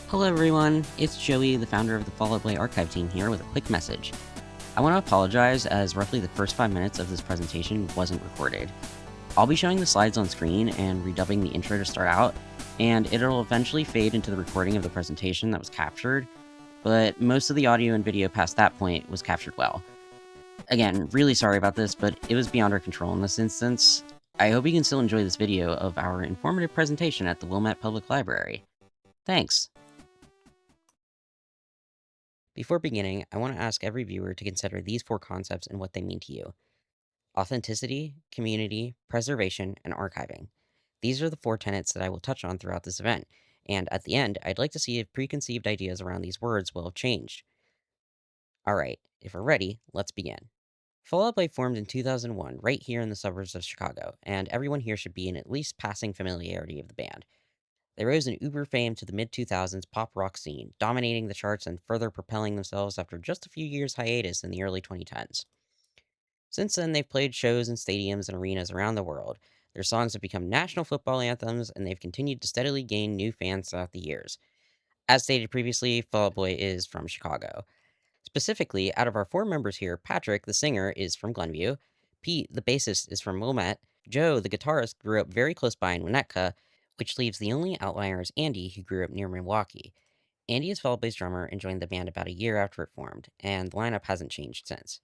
Hello everyone, it's Joey, the founder of the Fall Out Boy archive team here with a quick message. I want to apologize as roughly the first 5 minutes of this presentation wasn't recorded. I'll be showing the slides on screen and redubbing the intro to start out, and it'll eventually fade into the recording of the presentation that was captured, but most of the audio and video past that point was captured well. Again, really sorry about this, but it was beyond our control in this instance. I hope you can still enjoy this video of our informative presentation at the Wilmette Public Library. Thanks! Before beginning, I want to ask every viewer to consider these 4 concepts and what they mean to you. Authenticity, community, preservation, and archiving. These are the 4 tenets that I will touch on throughout this event, and at the end, I'd like to see if preconceived ideas around these words will have changed. Alright, if we're ready, let's begin. Fall Out Boy formed in 2001 right here in the suburbs of Chicago, and everyone here should be in at least passing familiarity of the band. They rose in uber fame to the mid-2000s pop rock scene, dominating the charts and further propelling themselves after just a few years' hiatus in the early 2010s. Since then, they've played shows in stadiums and arenas around the world. Their songs have become national football anthems, and they've continued to steadily gain new fans throughout the years. As stated previously, Fall Out Boy is from Chicago. Specifically, out of our 4 members here, Patrick, the singer, is from Glenview. Pete, the bassist, is from Wilmette. Joe, the guitarist, grew up very close by in Winnetka, which leaves the only outlier as Andy, who grew up near Milwaukee. Andy is Fall Out Boy's drummer and joined the band about a year after it formed, and the lineup hasn't changed since.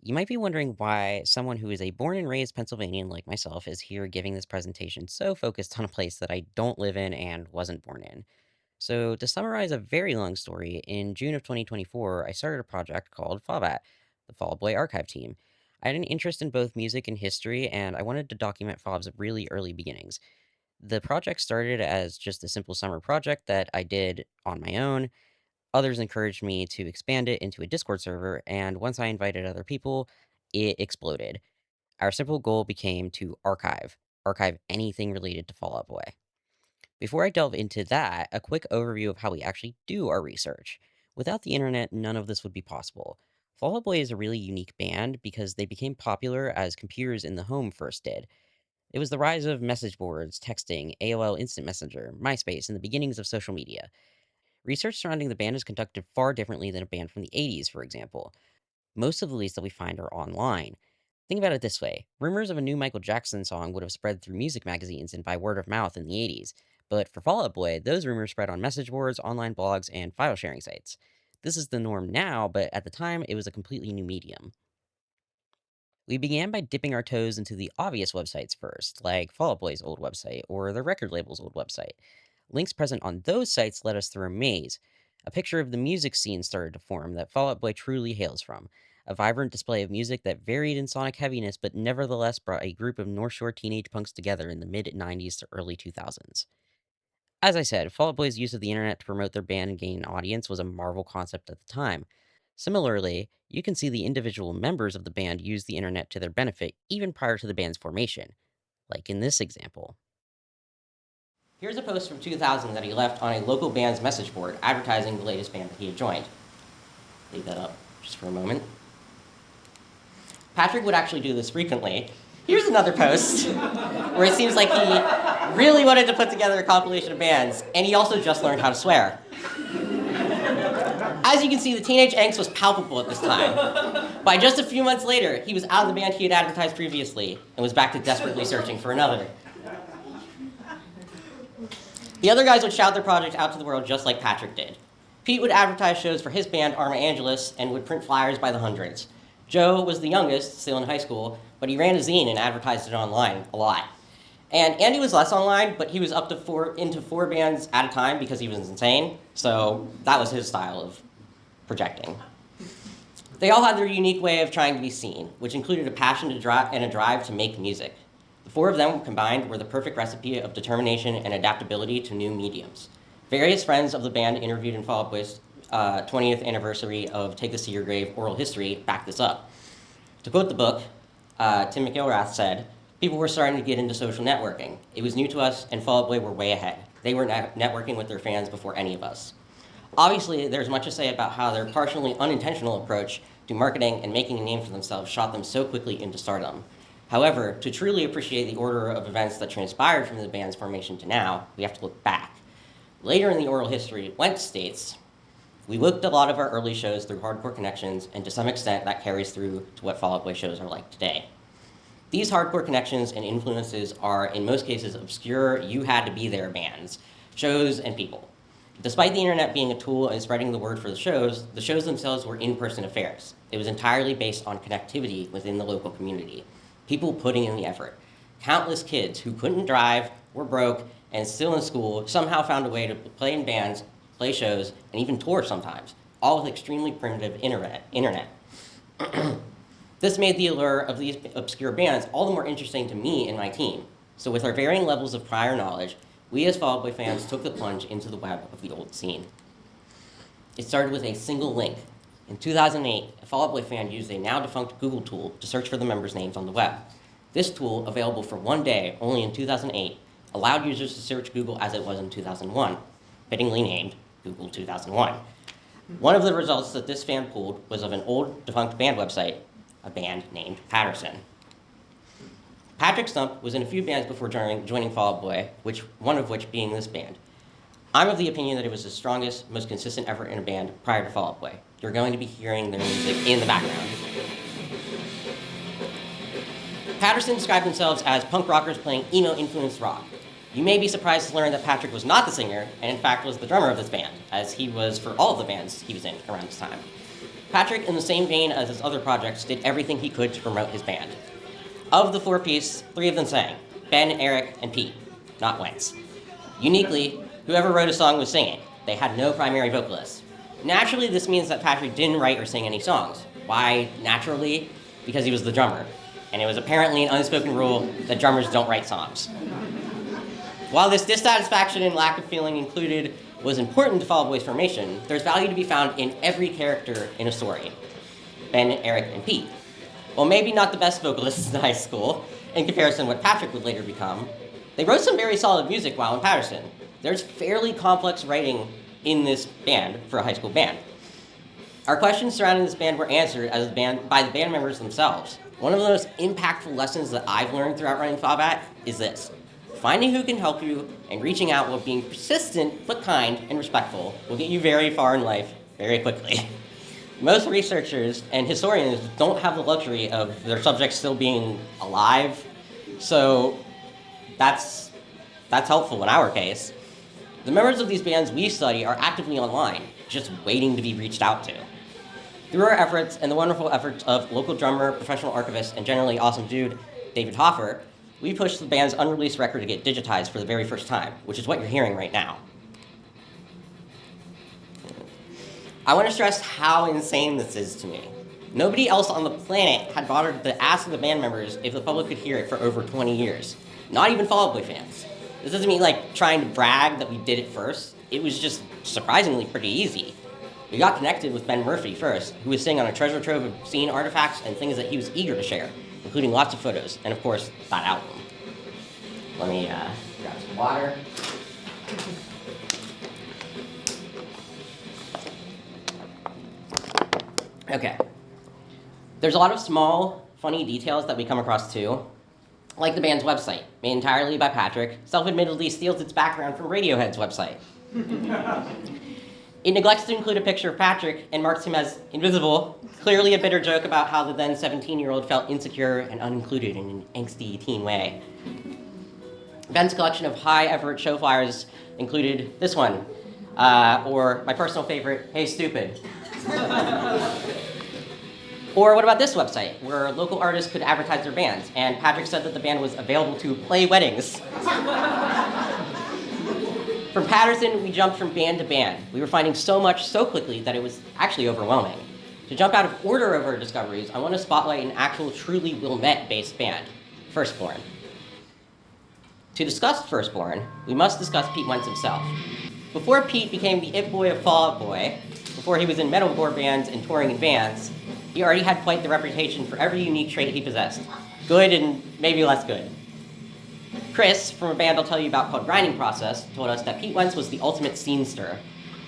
You might be wondering why someone who is a born and raised Pennsylvanian like myself is here giving this presentation so focused on a place that I don't live in and wasn't born in. So, to summarize a very long story, in June of 2024, I started a project called FAWBAT, the Fall Out Boy Archive Team. I had an interest in both music and history, and I wanted to document FOB's really early beginnings. The project started as just a simple summer project that I did on my own. Others encouraged me to expand it into a Discord server, and once I invited other people, it exploded. Our simple goal became to archive anything related to Fall Out Boy. Before I delve into that, a quick overview of how we actually do our research. Without the internet, none of this would be possible. Fall Out Boy is a really unique band because they became popular as computers in the home first did. It was the rise of message boards, texting, AOL Instant Messenger, MySpace, and the beginnings of social media. Research surrounding the band is conducted far differently than a band from the 80s, for example. Most of the leads that we find are online. Think about it this way: rumors of a new Michael Jackson song would have spread through music magazines and by word of mouth in the 80s. But for Fall Out Boy, those rumors spread on message boards, online blogs, and file sharing sites. This is the norm now, but at the time, it was a completely new medium. We began by dipping our toes into the obvious websites first, like Fall Out Boy's old website or the record label's old website. Links present on those sites led us through a maze. A picture of the music scene started to form that Fall Out Boy truly hails from. A vibrant display of music that varied in sonic heaviness but nevertheless brought a group of North Shore teenage punks together in the mid 90s to early 2000s. As I said, Fall Out Boy's use of the internet to promote their band and gain an audience was a marvel concept at the time. Similarly, you can see the individual members of the band use the internet to their benefit even prior to the band's formation, like in this example. Here's a post from 2000 that he left on a local band's message board advertising the latest band that he had joined. Leave that up just for a moment. Patrick would actually do this frequently. Here's another post where it seems like he really wanted to put together a compilation of bands, and he also just learned how to swear. As you can see, the teenage angst was palpable at this time. By just a few months later, he was out of the band he had advertised previously and was back to desperately searching for another. The other guys would shout their project out to the world just like Patrick did. Pete would advertise shows for his band, Arma Angelus, and would print flyers by the hundreds. Joe was the youngest, still in high school, but he ran a zine and advertised it online a lot. And Andy was less online, but he was up to into four bands at a time because he was insane, so that was his style of projecting. They all had their unique way of trying to be seen, which included a passion and a drive to make music. The four of them combined were the perfect recipe of determination and adaptability to new mediums. Various friends of the band interviewed in Fall Out Boy's 20th anniversary of Take This to Your Grave oral history back this up. To quote the book, Tim McIlrath said, "People were starting to get into social networking. It was new to us, and Fall Out Boy were way ahead. They were networking with their fans before any of us." Obviously, there's much to say about how their partially unintentional approach to marketing and making a name for themselves shot them so quickly into stardom. However, to truly appreciate the order of events that transpired from the band's formation to now, we have to look back. Later in the oral history, Wentz states, "We looked at a lot of our early shows through hardcore connections, and to some extent that carries through to what Fall Out Boy shows are like today. These hardcore connections and influences are, in most cases, obscure, you-had-to-be-there bands, shows, and people. Despite the internet being a tool in spreading the word for the shows themselves were in-person affairs. It was entirely based on connectivity within the local community, people putting in the effort. Countless kids who couldn't drive, were broke, and still in school somehow found a way to play in bands, play shows, and even tour sometimes, all with extremely primitive internet. This made the allure of these obscure bands all the more interesting to me and my team. So with our varying levels of prior knowledge, we as Fall Out Boy fans took the plunge into the web of the old scene. It started with a single link. In 2008, a Fall Out Boy fan used a now defunct Google tool to search for the members' names on the web. This tool, available for one day only in 2008, allowed users to search Google as it was in 2001, fittingly named Google 2001. One of the results that this fan pulled was of an old defunct band website, a band named Patterson. Patrick Stump was in a few bands before joining Fall Out Boy, one of which being this band. I'm of the opinion that it was the strongest, most consistent effort in a band prior to Fall Out Boy. You're going to be hearing their music in the background. Patterson described themselves as punk rockers playing emo-influenced rock. You may be surprised to learn that Patrick was not the singer, and in fact was the drummer of this band, as he was for all of the bands he was in around this time. Patrick, in the same vein as his other projects, did everything he could to promote his band. Of the four-piece, three of them sang, Ben, Eric, and Pete, not Wentz. Uniquely, whoever wrote a song was singing. They had no primary vocalists. Naturally, this means that Patrick didn't write or sing any songs. Why naturally? Because he was the drummer, and it was apparently an unspoken rule that drummers don't write songs. While this dissatisfaction and lack of feeling included was important to Fall Out Boy's formation, there's value to be found in every character in a story. Ben, Eric, and Pete. While maybe not the best vocalists in high school, in comparison to what Patrick would later become, they wrote some very solid music while in Patterson. There's fairly complex writing in this band for a high school band. Our questions surrounding this band were answered by the band members themselves. One of the most impactful lessons that I've learned throughout running Fallback is this. Finding who can help you and reaching out while being persistent but kind and respectful will get you very far in life very quickly. Most researchers and historians don't have the luxury of their subjects still being alive, so that's helpful in our case. The members of these bands we study are actively online, just waiting to be reached out to. Through our efforts and the wonderful efforts of local drummer, professional archivist, and generally awesome dude, David Hoffer, we pushed the band's unreleased record to get digitized for the very first time, which is what you're hearing right now. I want to stress how insane this is to me. Nobody else on the planet had bothered to ask the band members if the public could hear it for over 20 years. Not even Fall Out Boy fans. This doesn't mean trying to brag that we did it first. It was just surprisingly pretty easy. We got connected with Ben Murphy first, who was sitting on a treasure trove of scene artifacts and things that he was eager to share, including lots of photos, and of course, that album. Let me grab some water. Okay. There's a lot of small, funny details that we come across too, like the band's website, made entirely by Patrick, self-admittedly steals its background from Radiohead's website. It neglects to include a picture of Patrick and marks him as invisible, clearly a bitter joke about how the then 17-year-old felt insecure and unincluded in an angsty teen way. Ben's collection of high-effort show flyers included this one, or my personal favorite, Hey Stupid. Or what about this website, where local artists could advertise their bands, and Patrick said that the band was available to play weddings. From Patterson, we jumped from band to band. We were finding so much so quickly that it was actually overwhelming. To jump out of order of our discoveries, I want to spotlight an actual truly Wilmette-based band, Firstborn. To discuss Firstborn, we must discuss Pete Wentz himself. Before Pete became the it boy of Fall Out Boy, before he was in metalcore bands and touring in bands, he already had quite the reputation for every unique trait he possessed. Good and maybe less good. Chris, from a band I'll tell you about called Grinding Process, told us that Pete Wentz was the ultimate scene stirrer.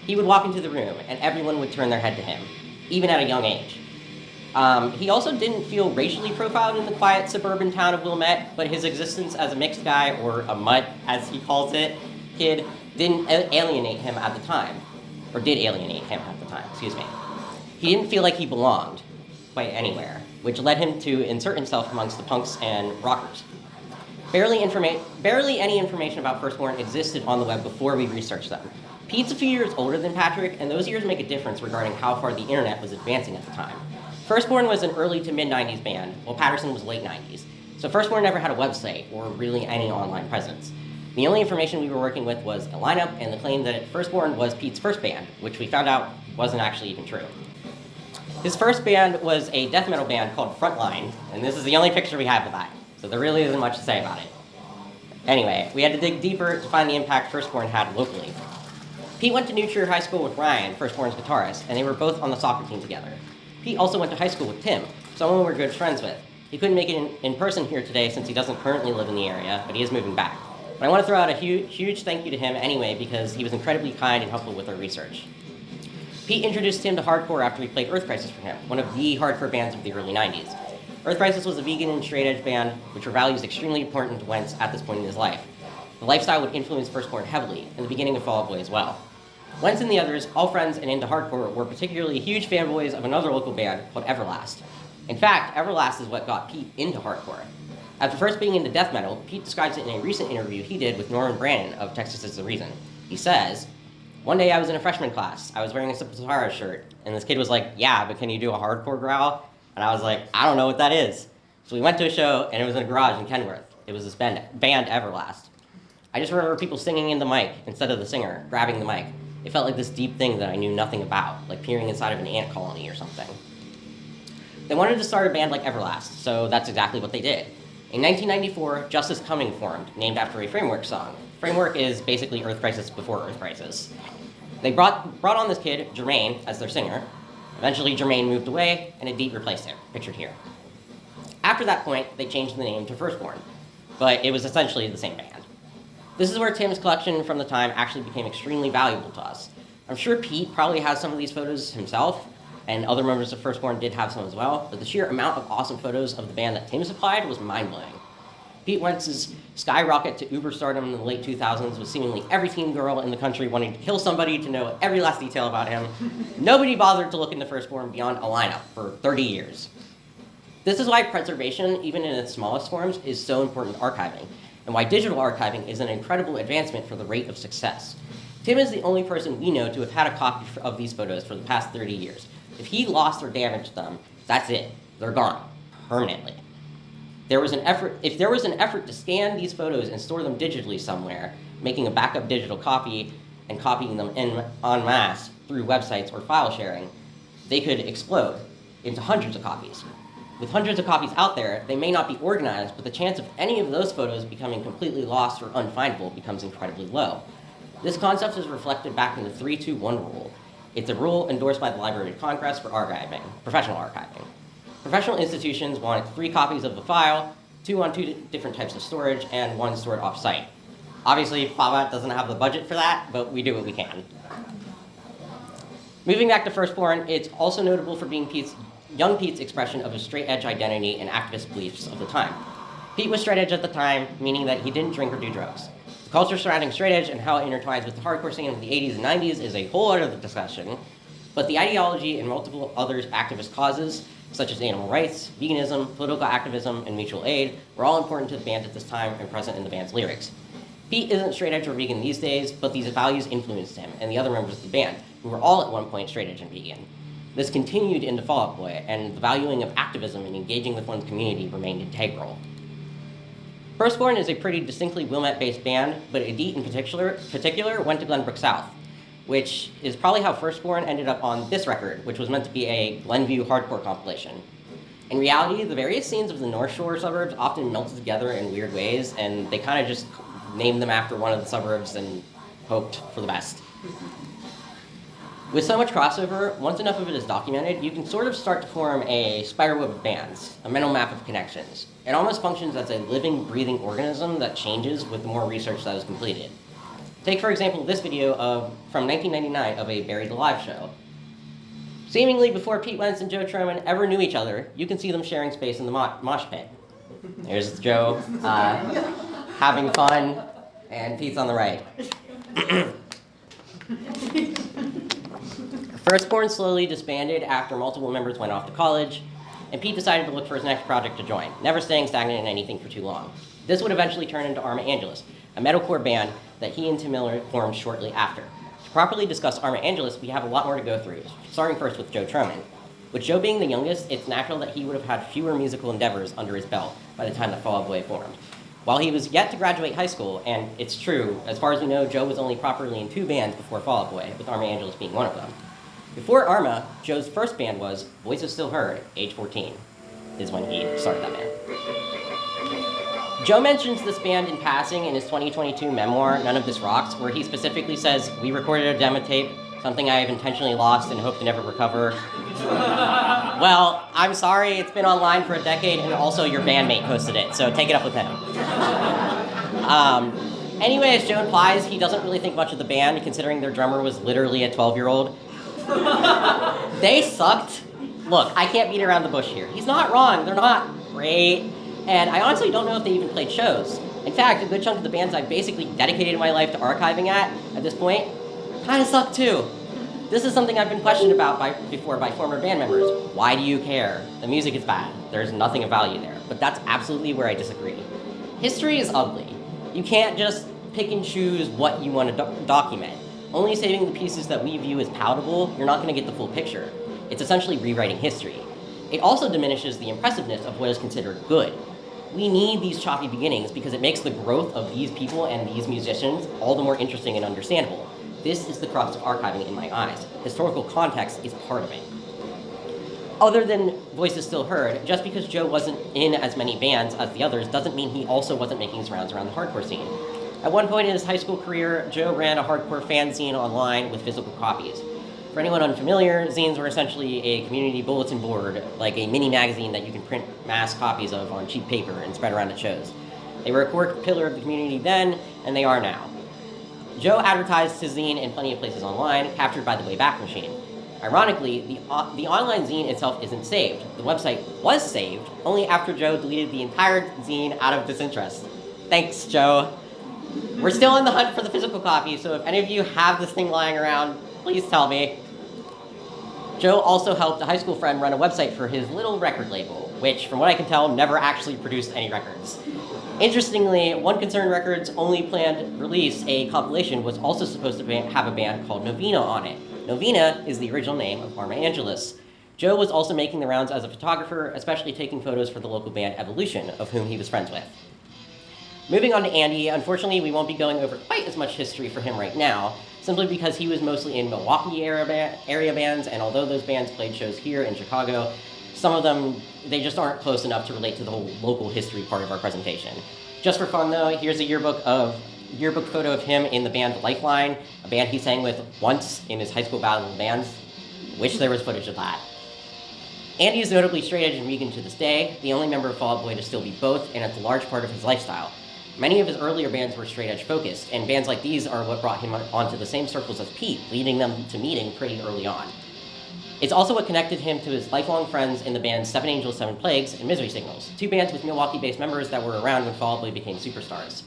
He would walk into the room and everyone would turn their head to him, even at a young age. He also didn't feel racially profiled in the quiet suburban town of Wilmette, but his existence as a mixed guy, or a mutt as he calls it, kid didn't alienate him at the time, or did alienate him at the time, excuse me. He didn't feel like he belonged quite anywhere, which led him to insert himself amongst the punks and rockers. Barely any information about Firstborn existed on the web before we researched them. Pete's a few years older than Patrick, and those years make a difference regarding how far the internet was advancing at the time. Firstborn was an early to mid-90s band, while Patterson was late 90s. So Firstborn never had a website or really any online presence. The only information we were working with was a lineup and the claim that Firstborn was Pete's first band, which we found out wasn't actually even true. His first band was a death metal band called Frontline, and this is the only picture we have of that, so there really isn't much to say about it. Anyway, we had to dig deeper to find the impact Firstborn had locally. Pete went to New Trier High School with Ryan, Firstborn's guitarist, and they were both on the soccer team together. Pete also went to high school with Tim, someone we were good friends with. He couldn't make it in person here today since he doesn't currently live in the area, but he is moving back. But I want to throw out a huge thank you to him anyway because he was incredibly kind and helpful with our research. Pete introduced Tim to hardcore after we played Earth Crisis for him, one of the hardcore bands of the early 90s. Earth Crisis was a vegan and straight edge band, which were values extremely important to Wentz at this point in his life. The lifestyle would influence Firstborn heavily, and the beginning of Fall Out Boy as well. Wentz and the others, all friends and into hardcore, were particularly huge fanboys of another local band called Everlast. In fact, Everlast is what got Pete into hardcore. After first being into death metal, Pete describes it in a recent interview he did with Norman Brannon of Texas Is the Reason. He says, "One day I was in a freshman class. I was wearing a Sepultura shirt, and this kid was like, 'Yeah, but can you do a hardcore growl?' And I was like, 'I don't know what that is.' So we went to a show, and it was in a garage in Kenworth. It was this band Everlast. I just remember people singing in the mic instead of the singer, grabbing the mic. It felt like this deep thing that I knew nothing about, like peering inside of an ant colony or something. They wanted to start a band like Everlast, so that's exactly what they did. In 1994, Justice Coming formed, named after a Framework song. Framework is basically Earth Crisis before Earth Crisis. They brought on this kid, Jermaine, as their singer. Eventually, Jermaine moved away, and Edith replaced him, pictured here. After that point, they changed the name to Firstborn, but it was essentially the same band. This is where Tim's collection from the time actually became extremely valuable to us. I'm sure Pete probably has some of these photos himself, and other members of Firstborn did have some as well, but the sheer amount of awesome photos of the band that Tim supplied was mind-blowing. Pete Wentz's skyrocket to uber stardom in the late 2000s with seemingly every teen girl in the country wanting to kill somebody to know every last detail about him. Nobody bothered to look into Firstborn beyond a lineup for 30 years. This is why preservation, even in its smallest forms, is so important to archiving, and why digital archiving is an incredible advancement for the rate of success. Tim is the only person we know to have had a copy of these photos for the past 30 years. If he lost or damaged them, that's it. They're gone, permanently. If there was an effort to scan these photos and store them digitally somewhere, making a backup digital copy and copying them en masse through websites or file sharing, they could explode into hundreds of copies. With hundreds of copies out there, they may not be organized, but the chance of any of those photos becoming completely lost or unfindable becomes incredibly low. This concept is reflected back in the 3-2-1 rule. It's a rule endorsed by the Library of Congress for archiving, professional archiving. Professional institutions want 3 copies of the file, 2 on 2 different types of storage, and 1 stored off-site. Obviously, Pavat doesn't have the budget for that, but we do what we can. Moving back to Firstborn, it's also notable for being young Pete's expression of a straight-edge identity and activist beliefs of the time. Pete was straight-edge at the time, meaning that he didn't drink or do drugs. The culture surrounding straight-edge and how it intertwines with the hardcore scene of the 80s and 90s is a whole other discussion, but the ideology and multiple other activist causes, such as animal rights, veganism, political activism, and mutual aid, were all important to the band at this time and present in the band's lyrics. Pete isn't straight-edge or vegan these days, but these values influenced him and the other members of the band, who were all at one point straight-edge and vegan. This continued into Fall Out Boy, and the valuing of activism and engaging with one's community remained integral. Firstborn is a pretty distinctly Wilmette-based band, but Edith in particular went to Glenbrook South, which is probably how Firstborn ended up on this record, which was meant to be a Glenview hardcore compilation. In reality, the various scenes of the North Shore suburbs often melted together in weird ways, and they kind of just named them after one of the suburbs and hoped for the best. With so much crossover, once enough of it is documented, you can sort of start to form a spider web of bands, a mental map of connections. It almost functions as a living, breathing organism that changes with the more research that is completed. Take, for example, this video from 1999 of a Buried Alive show. Seemingly before Pete Wentz and Joe Troman ever knew each other, you can see them sharing space in the mosh pit. There's Joe having fun, and Pete's on the right. Firstborn slowly disbanded after multiple members went off to college, and Pete decided to look for his next project to join, never staying stagnant in anything for too long. This would eventually turn into Arma Angelus, a metalcore band that he and Tim Miller formed shortly after. To properly discuss Arma Angelus, we have a lot more to go through, starting first with Joe Troman. With Joe being the youngest, it's natural that he would have had fewer musical endeavors under his belt by the time that Fall Out Boy formed. While he was yet to graduate high school, and it's true, as far as we know, Joe was only properly in 2 bands before Fall Out Boy, with Arma Angelus being one of them. Before Arma, Joe's first band was Voices Still Heard, age 14, is when he started that band. Joe mentions this band in passing in his 2022 memoir, None of This Rocks, where he specifically says, "We recorded a demo tape, something I have intentionally lost and hope to never recover." Well, I'm sorry, it's been online for a decade, and also your bandmate posted it, so take it up with him. Anyway, as Joe implies, he doesn't really think much of the band, considering their drummer was literally a 12-year-old. They sucked. Look, I can't beat around the bush here. He's not wrong, they're not great, and I honestly don't know if they even played shows. In fact, a good chunk of the bands I've basically dedicated my life to archiving at this point kind of suck too. This is something I've been questioned about before by former band members. Why do you care? The music is bad. There's nothing of value there. But that's absolutely where I disagree. History is ugly. You can't just pick and choose what you want to document. Only saving the pieces that we view as palatable, you're not going to get the full picture. It's essentially rewriting history. It also diminishes the impressiveness of what is considered good. We need these choppy beginnings because it makes the growth of these people and these musicians all the more interesting and understandable. This is the crux of archiving in my eyes. Historical context is part of it. Other than Voices Still Heard, just because Joe wasn't in as many bands as the others doesn't mean he also wasn't making his rounds around the hardcore scene. At one point in his high school career, Joe ran a hardcore fanzine online with physical copies. For anyone unfamiliar, zines were essentially a community bulletin board, like a mini magazine that you can print mass copies of on cheap paper and spread around at shows. They were a core pillar of the community then, and they are now. Joe advertised his zine in plenty of places online, captured by the Wayback Machine. Ironically, the online zine itself isn't saved. The website was saved only after Joe deleted the entire zine out of disinterest. Thanks, Joe. We're still on the hunt for the physical copy, so if any of you have this thing lying around, please tell me. Joe also helped a high school friend run a website for his little record label, which, from what I can tell, never actually produced any records. Interestingly, One Concern Records' only planned release, a compilation, was also supposed to have a band called Novena on it. Novena is the original name of Arma Angelus. Joe was also making the rounds as a photographer, especially taking photos for the local band Evolution, of whom he was friends with. Moving on to Andy, unfortunately we won't be going over quite as much history for him right now, simply because he was mostly in Milwaukee area bands, and although those bands played shows here in Chicago, some of them, they just aren't close enough to relate to the whole local history part of our presentation. Just for fun though, here's a yearbook photo of him in the band Lifeline, a band he sang with once in his high school battle of bands. Wish there was footage of that. Andy is notably straight edge and vegan to this day, the only member of Fall Out Boy to still be both, and it's a large part of his lifestyle. Many of his earlier bands were straight edge focused, and bands like these are what brought him onto the same circles as Pete, leading them to meeting pretty early on. It's also what connected him to his lifelong friends in the bands Seven Angels, Seven Plagues, and Misery Signals, 2 bands with Milwaukee-based members that were around when Fall Out Boy became superstars.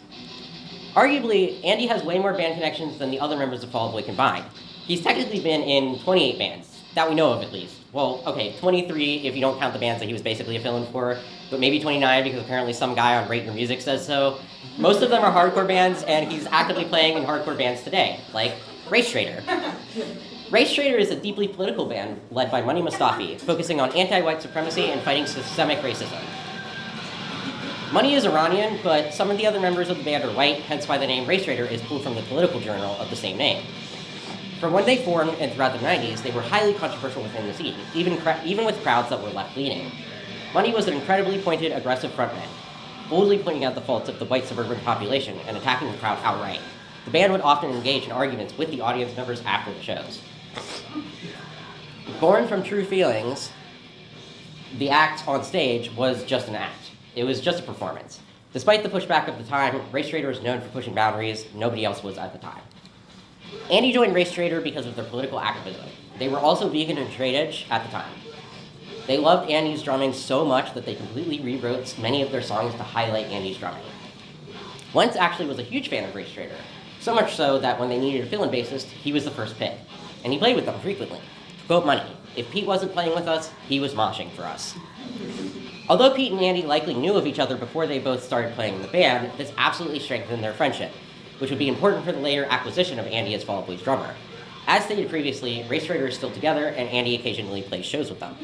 Arguably, Andy has way more band connections than the other members of Fall Out Boy combined. He's technically been in 28 bands, that we know of at least. Well, okay, 23 if you don't count the bands that he was basically a fill-in for, but maybe 29 because apparently some guy on Rate Your Music says so. Most of them are hardcore bands, and he's actively playing in hardcore bands today, like Race Trader. Race Trader is a deeply political band led by Money Mustafi, focusing on anti-white supremacy and fighting systemic racism. Money is Iranian, but some of the other members of the band are white, hence why the name Race Trader is pulled from the political journal of the same name. From when they formed and throughout the 90s, they were highly controversial within the scene, even with crowds that were left-leaning. Money was an incredibly pointed, aggressive frontman, boldly pointing out the faults of the white suburban population and attacking the crowd outright. The band would often engage in arguments with the audience members after the shows. Born from true feelings, the act on stage was just an act. It was just a performance. Despite the pushback of the time, Race Trader was known for pushing boundaries. Nobody else was at the time. Andy joined Race Trader because of their political activism. They were also vegan and straight edge at the time. They loved Andy's drumming so much that they completely rewrote many of their songs to highlight Andy's drumming. Wentz actually was a huge fan of Race Trader. So much so that when they needed a fill-in bassist, he was the first pick. And he played with them frequently. Quote Money, if Pete wasn't playing with us, he was moshing for us. Although Pete and Andy likely knew of each other before they both started playing in the band, this absolutely strengthened their friendship, which would be important for the later acquisition of Andy as Fall Out Boy's drummer. As stated previously, Race Raider is still together, and Andy occasionally plays shows with them.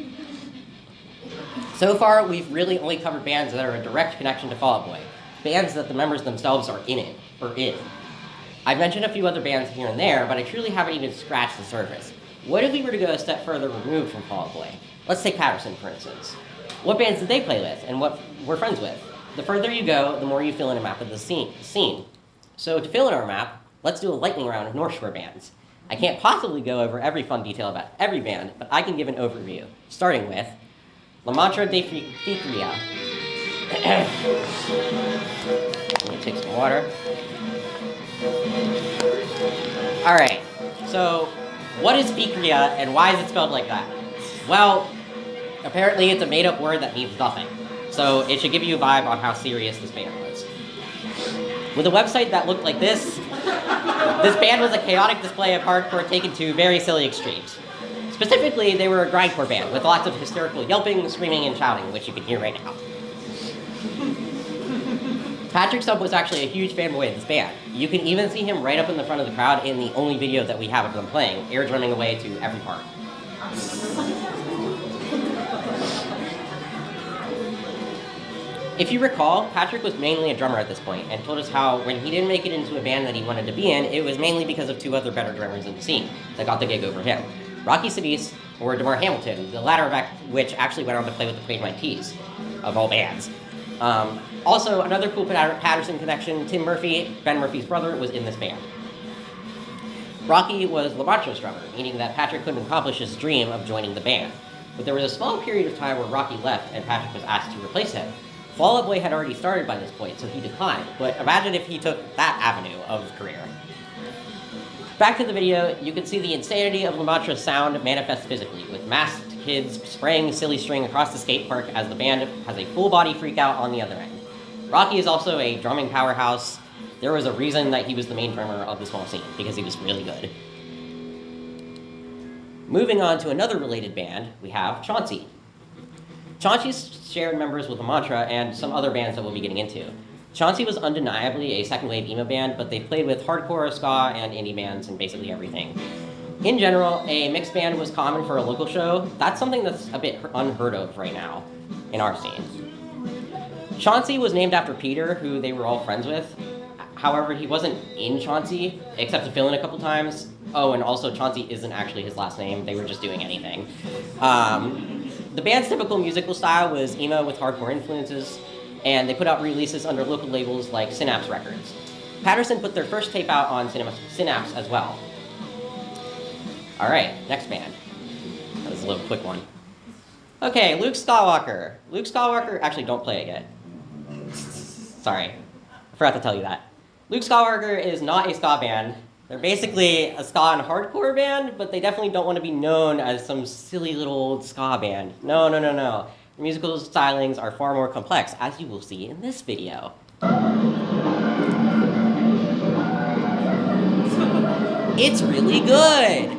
So far, we've really only covered bands that are a direct connection to Fall Out Boy, bands that the members themselves are in. I've mentioned a few other bands here and there, but I truly haven't even scratched the surface. What if we were to go a step further removed from Fall Out Boy? Let's take Patterson, for instance. What bands did they play with, and what we're friends with? The further you go, the more you fill in a map of the scene. So to fill in our map, let's do a lightning round of North Shore bands. I can't possibly go over every fun detail about every band, but I can give an overview, starting with La Mantra de Ficria. Let me take some water. All right, so what is Ficria and why is it spelled like that? Well, apparently it's a made-up word that means nothing, so it should give you a vibe on how serious this band was. With a website that looked like this band was a chaotic display of hardcore taken to very silly extremes. Specifically, they were a grindcore band with lots of hysterical yelping, screaming, and shouting, which you can hear right now. Patrick Stump was actually a huge fanboy of this band. You can even see him right up in the front of the crowd in the only video that we have of them playing, air drumming away to every part. If you recall, Patrick was mainly a drummer at this point, and told us how when he didn't make it into a band that he wanted to be in, it was mainly because of two other better drummers in the scene that got the gig over him. Rocky Solis or DeMar Hamilton, the latter of which actually went on to play with the Plain White T's, of all bands. Also, another cool Patterson connection, Tim Murphy, Ben Murphy's brother, was in this band. Rocky was Lamantra's drummer, meaning that Patrick couldn't accomplish his dream of joining the band. But there was a small period of time where Rocky left and Patrick was asked to replace him. Fall Out Boy had already started by this point, so he declined, but imagine if he took that avenue of career. Back to the video, you can see the insanity of Lamantra's sound manifest physically, with masked kids spraying silly string across the skate park as the band has a full body freakout on the other end. Rocky is also a drumming powerhouse. There was a reason that he was the main drummer of the small scene, because he was really good. Moving on to another related band, we have Chauncey. Chauncey's shared members with Lamantra and some other bands that we'll be getting into. Chauncey was undeniably a second-wave emo band, but they played with hardcore, ska, and indie bands and basically everything. In general, a mixed band was common for a local show. That's something that's a bit unheard of right now in our scene. Chauncey was named after Peter, who they were all friends with. However, he wasn't in Chauncey, except to fill in a couple times. Oh, and also Chauncey isn't actually his last name. They were just doing anything. The band's typical musical style was emo with hardcore influences, and they put out releases under local labels like Synapse Records. Patterson put their first tape out on Synapse as well. All right, next band. That was a little quick one. Okay, Luke Skywalker. Luke Skywalker, actually don't play it yet. Sorry, I forgot to tell you that. Luke Skywalker is not a ska band. They're basically a ska and hardcore band, but they definitely don't want to be known as some silly little old ska band. No. The musical stylings are far more complex, as you will see in this video. It's really good!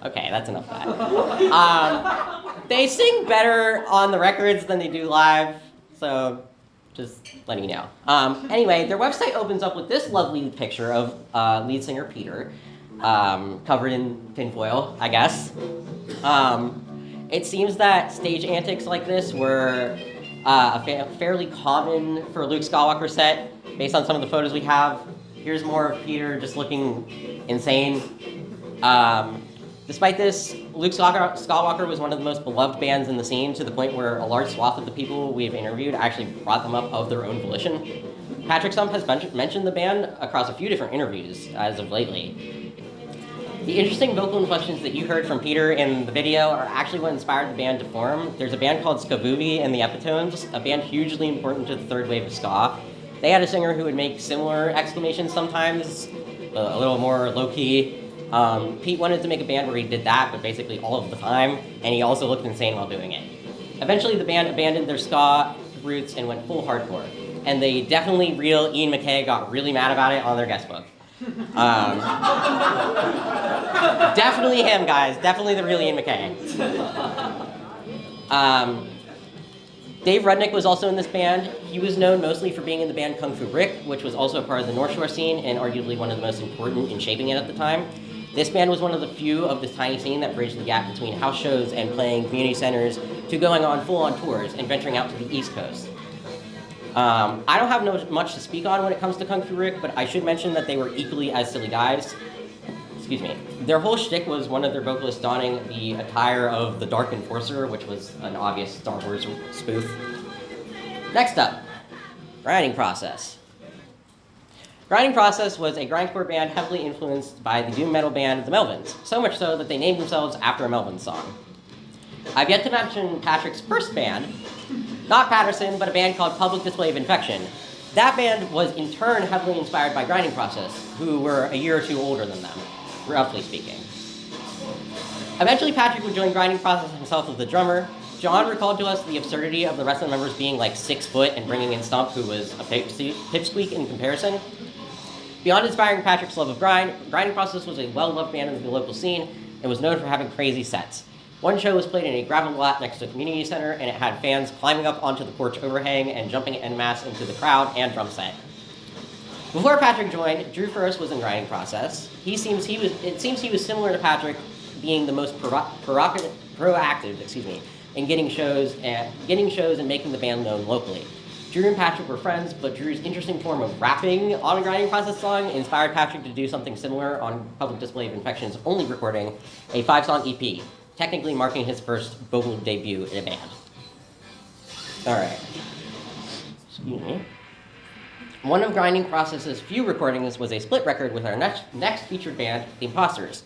Okay, that's enough of that. They sing better on the records than they do live, so just letting you know. Anyway, their website opens up with this lovely picture of lead singer Peter, covered in tinfoil, I guess. It seems that stage antics like this were fairly common for Luke Skywalker set, based on some of the photos we have. Here's more of Peter just looking insane. Despite this, Luke Skywalker was one of the most beloved bands in the scene, to the point where a large swath of the people we have interviewed actually brought them up of their own volition. Patrick Stump has mentioned the band across a few different interviews as of lately. The interesting vocal inflections that you heard from Peter in the video are actually what inspired the band to form. There's a band called Skavuvi and the Epitones, a band hugely important to the third wave of ska. They had a singer who would make similar exclamations sometimes, a little more low-key. Pete wanted to make a band where he did that, but basically all of the time, and he also looked insane while doing it. Eventually, the band abandoned their ska roots and went full hardcore. And the definitely real Ian MacKaye got really mad about it on their guest book. Definitely him, guys. Definitely the real Ian MacKaye. Dave Rudnick was also in this band. He was known mostly for being in the band Kung Fu Rick, which was also a part of the North Shore scene and arguably one of the most important in shaping it at the time. This band was one of the few of this tiny scene that bridged the gap between house shows and playing community centers to going on full-on tours and venturing out to the East Coast. I don't have much to speak on when it comes to Kung Fu Rick, but I should mention that they were equally as silly guys. Excuse me. Their whole shtick was one of their vocalists donning the attire of the Dark Enforcer, which was an obvious Star Wars spoof. Next up, Grinding Process. Grinding Process was a grindcore band heavily influenced by the doom metal band The Melvins, so much so that they named themselves after a Melvins song. I've yet to mention Patrick's first band, not Patterson, but a band called Public Display of Infection. That band was in turn heavily inspired by Grinding Process, who were a year or two older than them, roughly speaking. Eventually, Patrick would join Grinding Process himself as the drummer. John recalled to us the absurdity of the rest of the members being like 6 foot and bringing in Stump, who was a pipsqueak in comparison. Beyond inspiring Patrick's love of Grinding Process was a well-loved band in the local scene and was known for having crazy sets. One show was played in a gravel lot next to a community center, and it had fans climbing up onto the porch overhang and jumping en masse into the crowd and drum set. Before Patrick joined, Drew First was in Grinding Process. It seems he was similar to Patrick, being the most proactive, in getting shows and making the band known locally. Drew and Patrick were friends, but Drew's interesting form of rapping on a Grinding Process song inspired Patrick to do something similar on Public Display of Infection's only recording, a 5-song EP, technically marking his first vocal debut in a band. All right. Excuse me. One of Grinding Process's few recordings was a split record with our next featured band, The Imposters.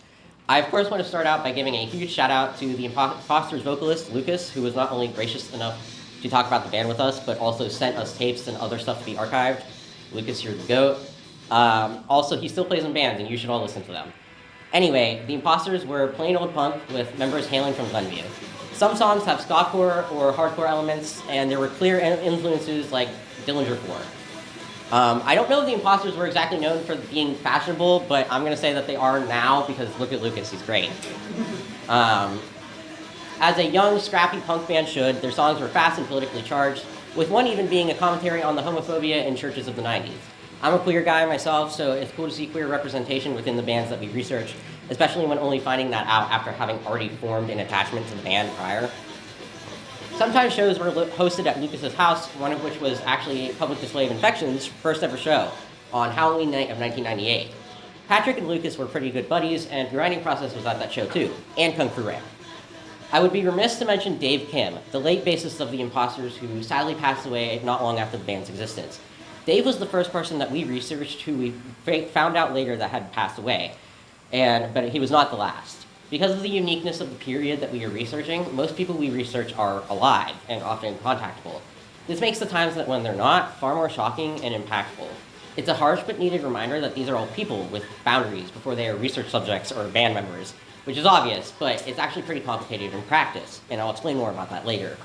I, of course, want to start out by giving a huge shout-out to The Imposters vocalist, Lucas, who was not only gracious enough to talk about the band with us, but also sent us tapes and other stuff to be archived. Lucas, you're the GOAT. Also, he still plays in bands, and you should all listen to them. Anyway, The Imposters were plain old punk with members hailing from Glenview. Some songs have ska-core or hardcore elements, and there were clear influences like Dillinger 4. I don't know if The Imposters were exactly known for being fashionable, but I'm going to say that they are now because look at Lucas, he's great. As a young, scrappy punk band should, their songs were fast and politically charged, with one even being a commentary on the homophobia in churches of the 90s. I'm a queer guy myself, so it's cool to see queer representation within the bands that we research, especially when only finding that out after having already formed an attachment to the band prior. Sometimes shows were hosted at Lucas's house, one of which was actually Public Display of Infection's first ever show on Halloween night of 1998. Patrick and Lucas were pretty good buddies, and Grinding Process was at that show too, and Kung Fu Rick. I would be remiss to mention Dave Kim, the late bassist of The Imposters, who sadly passed away not long after the band's existence. Dave was the first person that we researched who we found out later that had passed away, but he was not the last. Because of the uniqueness of the period that we are researching, most people we research are alive and often contactable. This makes the times that when they're not far more shocking and impactful. It's a harsh but needed reminder that these are all people with boundaries before they are research subjects or band members, which is obvious, but it's actually pretty complicated in practice, and I'll explain more about that later.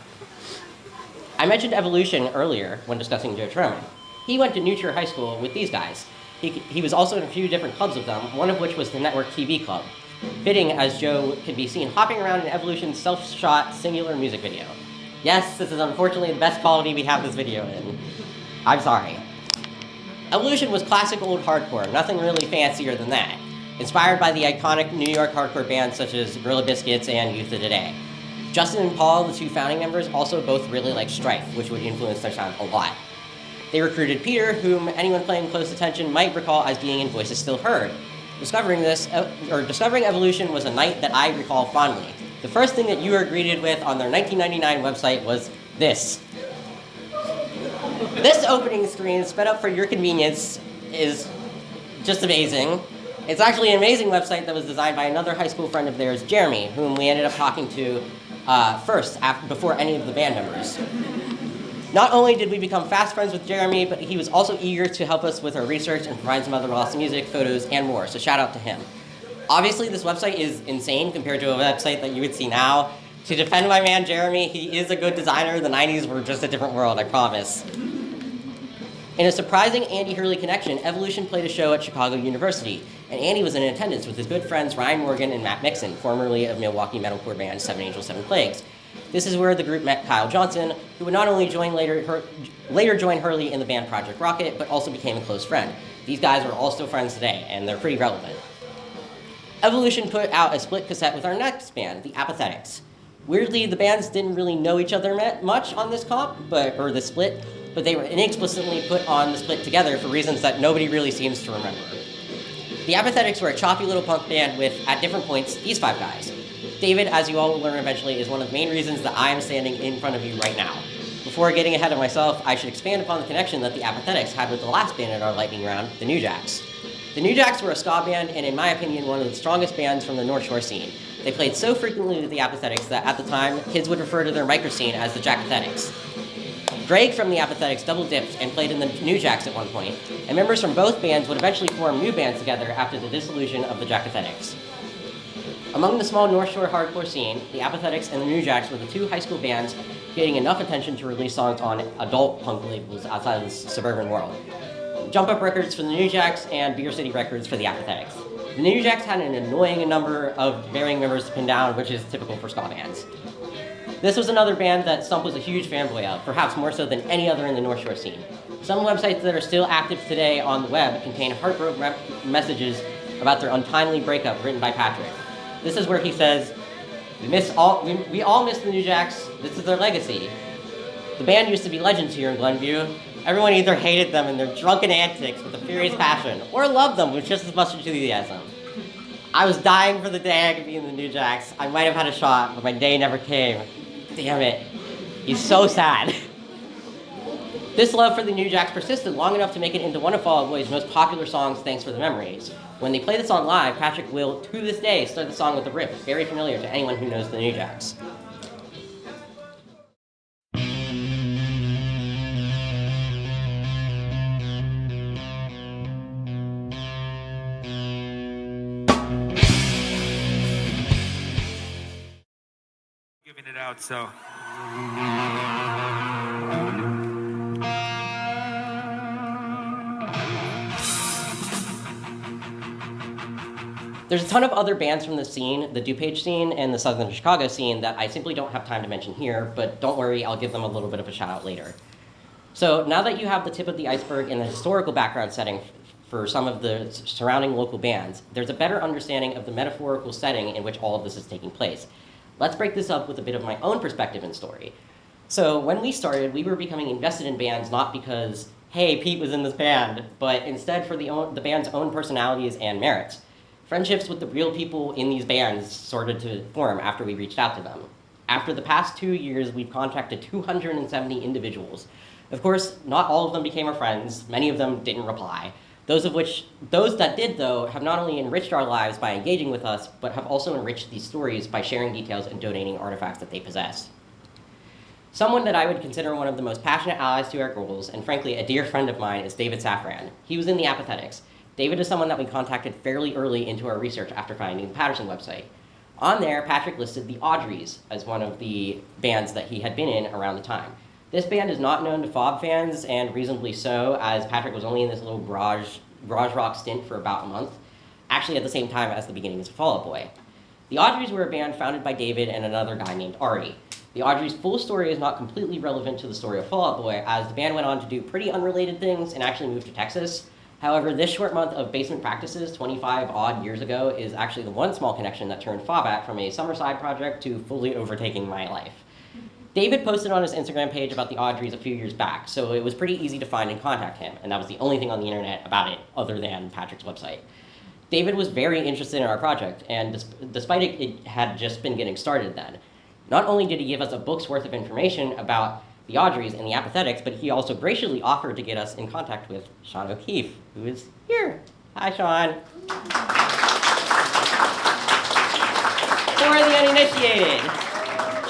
I mentioned evolution earlier when discussing Joe Truman. He went to New Trier High School with these guys. He was also in a few different clubs with them, one of which was the Network TV Club, fitting as Joe can be seen hopping around in Evolution's self-shot singular music video. Yes, this is unfortunately the best quality we have this video in. I'm sorry. Evolution was classic old hardcore, nothing really fancier than that, inspired by the iconic New York hardcore bands such as Gorilla Biscuits and Youth of Today. Justin and Paul, the two founding members, also both really liked Strife, which would influence their sound a lot. They recruited Peter, whom anyone paying close attention might recall as being in Voices Still Heard. Discovering Evolution was a night that I recall fondly. The first thing that you were greeted with on their 1999 website was this. This opening screen, sped up for your convenience, is just amazing. It's actually an amazing website that was designed by another high school friend of theirs, Jeremy, whom we ended up talking to before any of the band members. Not only did we become fast friends with Jeremy, but he was also eager to help us with our research and provide some other lost music, photos, and more, so shout out to him. Obviously, this website is insane compared to a website that you would see now. To defend my man Jeremy, he is a good designer. The 90s were just a different world, I promise. In a surprising Andy Hurley connection, Evolution played a show at Chicago University, and Andy was in attendance with his good friends Ryan Morgan and Matt Mixon, formerly of Milwaukee metalcore band Seven Angels, Seven Plagues. This is where the group met Kyle Johnson, who would not only later join Hurley in the band Project Rocket, but also became a close friend. These guys are all still friends today, and they're pretty relevant. Evolution put out a split cassette with our next band, the Apathetics. Weirdly, the bands didn't really know each other much on this or the split, but they were inexplicably put on the split together for reasons that nobody really seems to remember. The Apathetics were a choppy little punk band with, at different points, these five guys. David, as you all will learn eventually, is one of the main reasons that I am standing in front of you right now. Before getting ahead of myself, I should expand upon the connection that the Apathetics had with the last band in our lightning round, the New Jacks. The New Jacks were a ska band, and in my opinion, one of the strongest bands from the North Shore scene. They played so frequently with the Apathetics that at the time, kids would refer to their micro scene as the Jackathetics. Greg from the Apathetics double-dipped and played in the New Jacks at one point, and members from both bands would eventually form new bands together after the dissolution of the Jackathetics. Among the small North Shore hardcore scene, the Apathetics and the New Jacks were the two high school bands getting enough attention to release songs on adult punk labels outside of the suburban world. Jump Up Records for the New Jacks and Beer City Records for the Apathetics. The New Jacks had an annoying number of varying members to pin down, which is typical for ska bands. This was another band that Stump was a huge fanboy of, perhaps more so than any other in the North Shore scene. Some websites that are still active today on the web contain heartbroken messages about their untimely breakup written by Patrick. This is where he says, we all miss the New Jacks. This is their legacy. The band used to be legends here in Glenview. Everyone either hated them and their drunken antics with a furious passion, or loved them with just as much enthusiasm. I was dying for the day I could be in the New Jacks. I might have had a shot, but my day never came. Damn it. He's so sad. This love for the New Jacks persisted long enough to make it into one of Fall Out Boy's most popular songs, Thanks for the Memories. When they play the song live, Patrick will, to this day, start the song with a riff, very familiar to anyone who knows the New Jacks. Giving it out, so. There's a ton of other bands from the scene, the DuPage scene and the Southern Chicago scene, that I simply don't have time to mention here, but don't worry, I'll give them a little bit of a shout out later. So now that you have the tip of the iceberg and the historical background setting for some of the surrounding local bands, there's a better understanding of the metaphorical setting in which all of this is taking place. Let's break this up with a bit of my own perspective and story. So when we started, we were becoming invested in bands not because, hey, Pete was in this band, but instead for the band's own personalities and merits. Friendships with the real people in these bands started to form after we reached out to them. After the past 2 years, we've contacted 270 individuals. Of course, not all of them became our friends. Many of them didn't reply. Those that did, though, have not only enriched our lives by engaging with us, but have also enriched these stories by sharing details and donating artifacts that they possess. Someone that I would consider one of the most passionate allies to our goals, and frankly, a dear friend of mine, is David Safran. He was in the Apathetics. David is someone that we contacted fairly early into our research after finding the Patterson website. On there, Patrick listed the Audreys as one of the bands that he had been in around the time. This band is not known to FOB fans, and reasonably so, as Patrick was only in this little garage rock stint for about a month, actually at the same time as the beginnings of Fall Out Boy. The Audreys were a band founded by David and another guy named Ari. The Audreys' full story is not completely relevant to the story of Fall Out Boy, as the band went on to do pretty unrelated things and actually moved to Texas. However, this short month of basement practices 25 odd years ago is actually the one small connection that turned FOBAT from a summer side project to fully overtaking my life. David posted on his Instagram page about the Audreys a few years back, so it was pretty easy to find and contact him, and that was the only thing on the internet about it other than Patrick's website. David was very interested in our project, and despite it had just been getting started then. Not only did he give us a book's worth of information about the Audreys and the Apathetics, but he also graciously offered to get us in contact with Sean O'Keefe, who is here. Hi, Sean. For the uninitiated,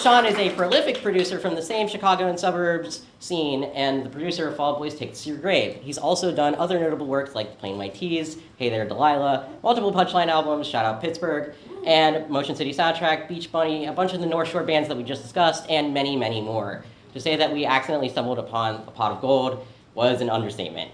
Sean is a prolific producer from the same Chicago and suburbs scene, and the producer of Fall Out Boy's Take This to Your Grave. He's also done other notable works like Plain White Tees, Hey There Delilah, multiple Punchline albums, Shout Out Pittsburgh, and Motion City Soundtrack, Beach Bunny, a bunch of the North Shore bands that we just discussed, and many, many more. To say that we accidentally stumbled upon a pot of gold was an understatement.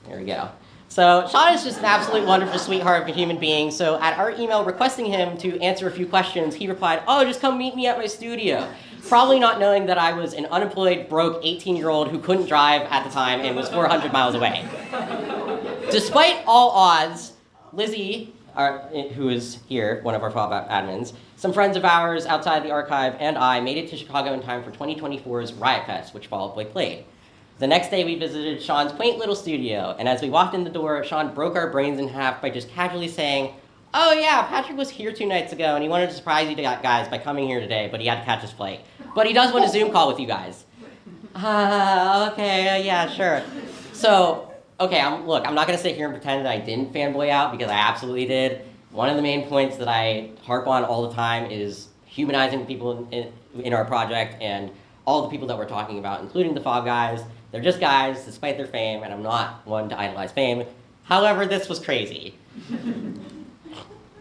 There we go. So Sean is just an absolute wonderful sweetheart of a human being. So at our email requesting him to answer a few questions, he replied, "Oh, just come meet me at my studio." Probably not knowing that I was an unemployed, broke 18-year-old who couldn't drive at the time and was 400 miles away. Despite all odds, Lizzie, who is here, one of our FOB admins, some friends of ours outside the archive, and I made it to Chicago in time for 2024's Riot Fest, which Fall Out Boy played. The next day, we visited Sean's quaint little studio, and as we walked in the door, Sean broke our brains in half by just casually saying, "Oh yeah, Patrick was here 2 nights ago, and he wanted to surprise you guys by coming here today, but he had to catch his flight. But he does want a Zoom call with you guys." Okay, yeah, sure. So, okay, look, I'm not going to sit here and pretend that I didn't fanboy out, because I absolutely did. One of the main points that I harp on all the time is humanizing people in our project, and all the people that we're talking about, including the FOB guys. They're just guys, despite their fame, and I'm not one to idolize fame. However, this was crazy.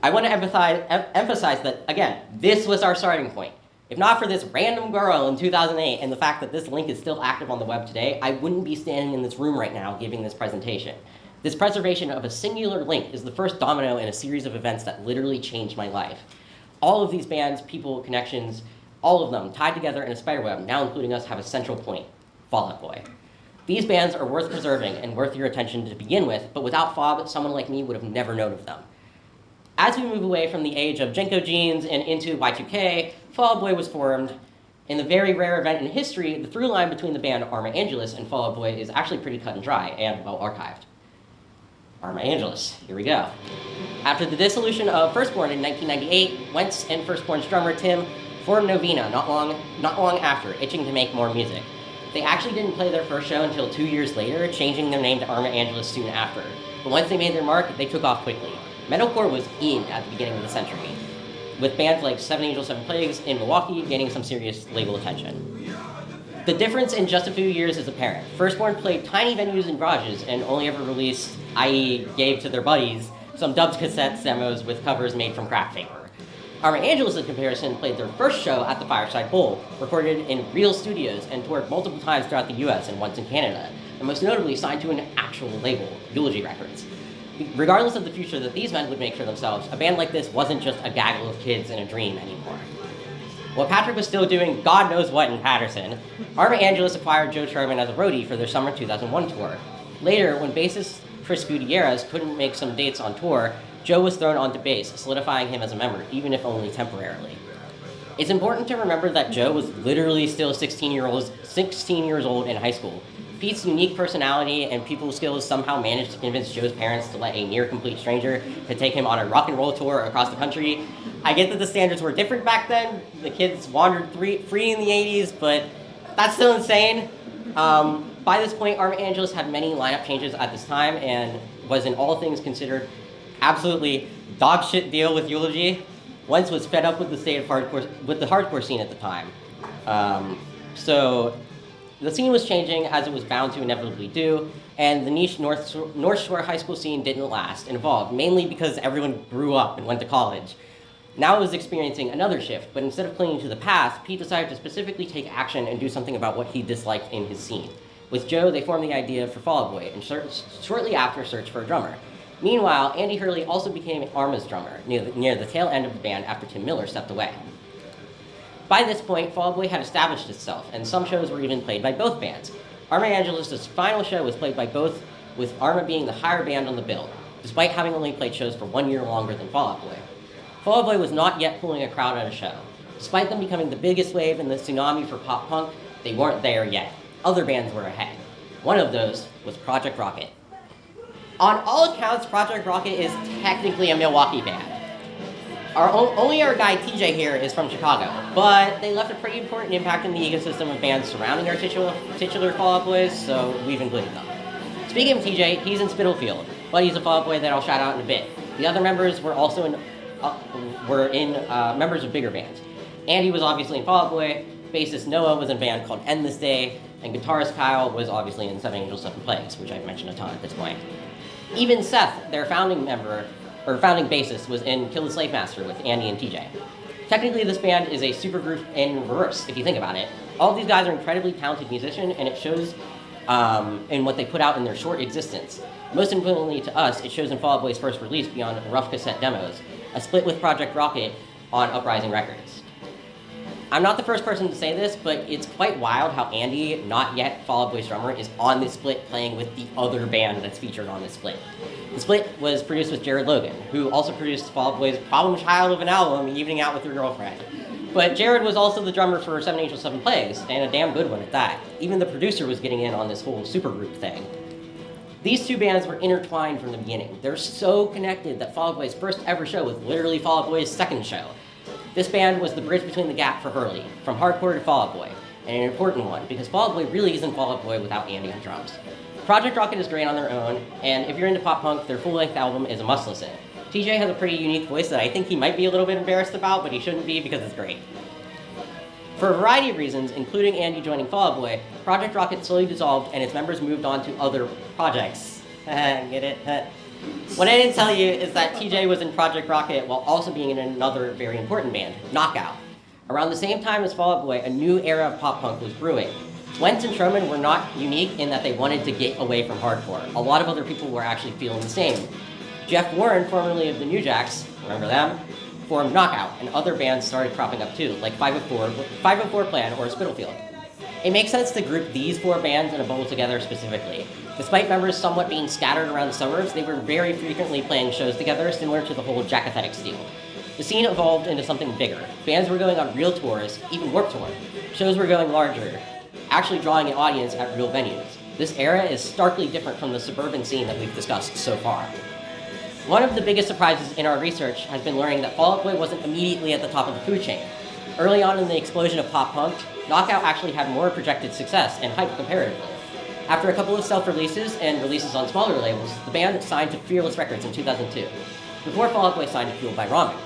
I want to emphasize that, again, this was our starting point. If not for this random girl in 2008 and the fact that this link is still active on the web today, I wouldn't be standing in this room right now giving this presentation. This preservation of a singular link is the first domino in a series of events that literally changed my life. All of these bands, people, connections, all of them tied together in a spiderweb, now including us, have a central point: Fall Out Boy. These bands are worth preserving and worth your attention to begin with, but without FOB, someone like me would have never known of them. As we move away from the age of Jenko jeans and into Y2K, Fall Out Boy was formed. In the very rare event in history, the through line between the band Arma Angelus and Fall Out Boy is actually pretty cut and dry and well archived. Arma Angelus, here we go. After the dissolution of Firstborn in 1998, Wentz and Firstborn's drummer Tim formed Novena not long after, itching to make more music. They actually didn't play their first show until 2 years later, changing their name to Arma Angelus soon after. But once they made their mark, they took off quickly. Metalcore was in at the beginning of the century, with bands like Seven Angels, Seven Plagues in Milwaukee gaining some serious label attention. The difference in just a few years is apparent. Firstborn played tiny venues and garages and only ever released, i.e. gave to their buddies, some dubbed cassette demos with covers made from craft paper. Arma Angelus, in comparison, played their first show at the Fireside Bowl, recorded in real studios, and toured multiple times throughout the US and once in Canada, and most notably signed to an actual label, Eulogy Records. Regardless of the future that these men would make for themselves, a band like this wasn't just a gaggle of kids in a dream anymore. While Patrick was still doing God knows what in Patterson, Arma Angelus acquired Joe Sherman as a roadie for their summer 2001 tour. Later, when bassist Chris Gutierrez couldn't make some dates on tour, Joe was thrown onto bass, solidifying him as a member, even if only temporarily. It's important to remember that Joe was literally still 16 years old in high school. Pete's unique personality and people skills somehow managed to convince Joe's parents to let a near-complete stranger to take him on a rock and roll tour across the country. I get that the standards were different back then. The kids wandered free in the 80s, but that's still insane. By this point, Arma Angelus had many lineup changes at this time and was, in all things considered, absolutely dog shit deal with Eulogy. Wentz was fed up with the state of hardcore scene at the time. So the scene was changing, as it was bound to inevitably do, and the niche North Shore high school scene didn't last and evolved, mainly because everyone grew up and went to college. Now it was experiencing another shift, but instead of clinging to the past, Pete decided to specifically take action and do something about what he disliked in his scene. With Joe, they formed the idea for Fall Out Boy, and shortly after, searched for a drummer. Meanwhile, Andy Hurley also became Arma's drummer, near the tail end of the band after Tim Miller stepped away. By this point, Fall Out Boy had established itself, and some shows were even played by both bands. Arma Angelus' final show was played by both, with Arma being the higher band on the bill, despite having only played shows for 1 year longer than Fall Out Boy. Fall Out Boy was not yet pulling a crowd at a show. Despite them becoming the biggest wave in the tsunami for pop punk, they weren't there yet. Other bands were ahead. One of those was Project Rocket. On all accounts, Project Rocket is technically a Milwaukee band. Only our guy TJ here is from Chicago, but they left a pretty important impact in the ecosystem of bands surrounding our titular Fall Out Boys, so we've included them. Speaking of TJ, he's in Spitalfield, but he's a Fall Out Boy that I'll shout out in a bit. The other members were also members of bigger bands. Andy was obviously in Fall Out Boy, bassist Noah was in a band called End This Day, and guitarist Kyle was obviously in Seven Angels, Seven Plagues, which I've mentioned a ton at this point. Even Seth, their founding member, or founding bassist, was in Kill the Slave Master with Andy and TJ. Technically, this band is a supergroup in reverse, if you think about it. All of these guys are incredibly talented musicians, and it shows in what they put out in their short existence. Most importantly to us, it shows in Fall Out Boy's first release beyond rough cassette demos, a split with Project Rocket on Uprising Records. I'm not the first person to say this, but it's quite wild how Andy, not yet Fall Out Boy's drummer, is on this split playing with the other band that's featured on this split. The split was produced with Jared Logan, who also produced Fall Out Boy's problem child of an album, Evening Out with Your Girlfriend. But Jared was also the drummer for Seven Angels, Seven Plagues, and a damn good one at that. Even the producer was getting in on this whole supergroup thing. These two bands were intertwined from the beginning. They're so connected that Fall Out Boy's first ever show was literally Fall Out Boy's second show. This band was the bridge between the gap for Hurley, from hardcore to Fall Out Boy, and an important one, because Fall Out Boy really isn't Fall Out Boy without Andy on drums. Project Rocket is great on their own, and if you're into pop punk, their full-length album is a must-listen. TJ has a pretty unique voice that I think he might be a little bit embarrassed about, but he shouldn't be because it's great. For a variety of reasons, including Andy joining Fall Out Boy, Project Rocket slowly dissolved and its members moved on to other projects. Get it? What I didn't tell you is that TJ was in Project Rocket while also being in another very important band, Knockout. Around the same time as Fall Out Boy, a new era of pop punk was brewing. Wentz and Truman were not unique in that they wanted to get away from hardcore. A lot of other people were actually feeling the same. Jeff Warren, formerly of the New Jacks, remember them, formed Knockout, and other bands started cropping up too, like 504 Plan or Spitalfield. It makes sense to group these four bands in a bubble together specifically. Despite members somewhat being scattered around the suburbs, they were very frequently playing shows together, similar to the whole Jackathetics deal. The scene evolved into something bigger. Bands were going on real tours, even Warped Tour. Shows were going larger, actually drawing an audience at real venues. This era is starkly different from the suburban scene that we've discussed so far. One of the biggest surprises in our research has been learning that Fall Out Boy wasn't immediately at the top of the food chain. Early on in the explosion of pop punk, Knockout actually had more projected success and hype comparatively. After a couple of self-releases and releases on smaller labels, the band signed to Fearless Records in 2002, before Fall Out Boy signed to Fueled by Ramen.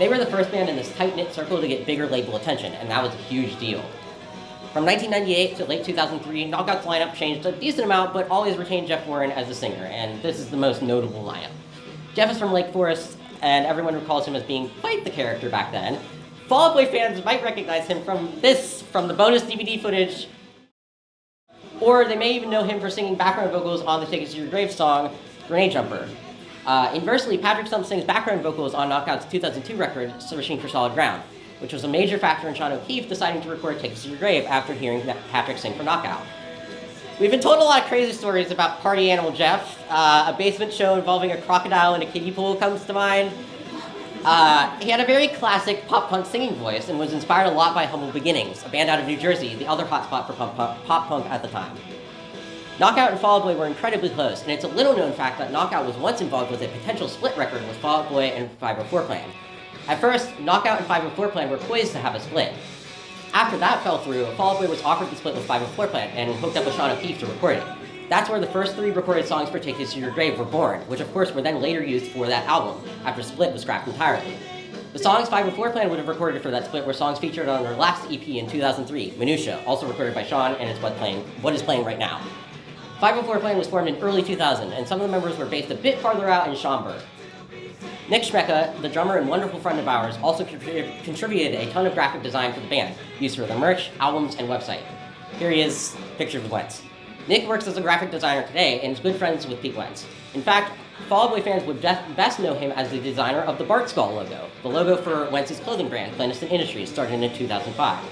They were the first band in this tight-knit circle to get bigger label attention, and that was a huge deal. From 1998 to late 2003, Knockout's lineup changed a decent amount, but always retained Jeff Warren as the singer, and this is the most notable lineup. Jeff is from Lake Forest, and everyone recalls him as being quite the character back then. Fall Out Boy fans might recognize him from the bonus DVD footage, or they may even know him for singing background vocals on the Tickets to Your Grave song, Grenade Jumper. Inversely, Patrick Stump sings background vocals on Knockout's 2002 record, Searching for Solid Ground, which was a major factor in Sean O'Keefe deciding to record Tickets to Your Grave after hearing Patrick sing for Knockout. We've been told a lot of crazy stories about Party Animal Jeff. A basement show involving a crocodile in a kiddie pool comes to mind. He had a very classic pop-punk singing voice and was inspired a lot by Humble Beginnings, a band out of New Jersey, the other hotspot for pop-punk at the time. Knockout and Fall Out Boy were incredibly close, and it's a little-known fact that Knockout was once involved with a potential split record with Fall Out Boy and 504 Plan. At first, Knockout and 504 Plan were poised to have a split. After that fell through, Fall Out Boy was offered the split with 504 Plan and hooked up with Sean O'Keefe to record it. That's where the first 3 recorded songs for Tickets to Your Grave were born, which of course were then later used for that album, after Split was scrapped entirely. The songs 504 Plan would have recorded for that split were songs featured on their last EP in 2003, Minutia, also recorded by Sean, and it's what is playing right now. 504 Plan was formed in early 2000, and some of the members were based a bit farther out in Schaumburg. Nick Schmecka, the drummer and wonderful friend of ours, also contributed a ton of graphic design for the band, used for their merch, albums, and website. Here he is, pictured with Wentz. Nick works as a graphic designer today and is good friends with Pete Wentz. In fact, Fall Out Boy fans would best know him as the designer of the Bart Skull logo, the logo for Wentz's clothing brand, Clandestine Industries, started in 2005.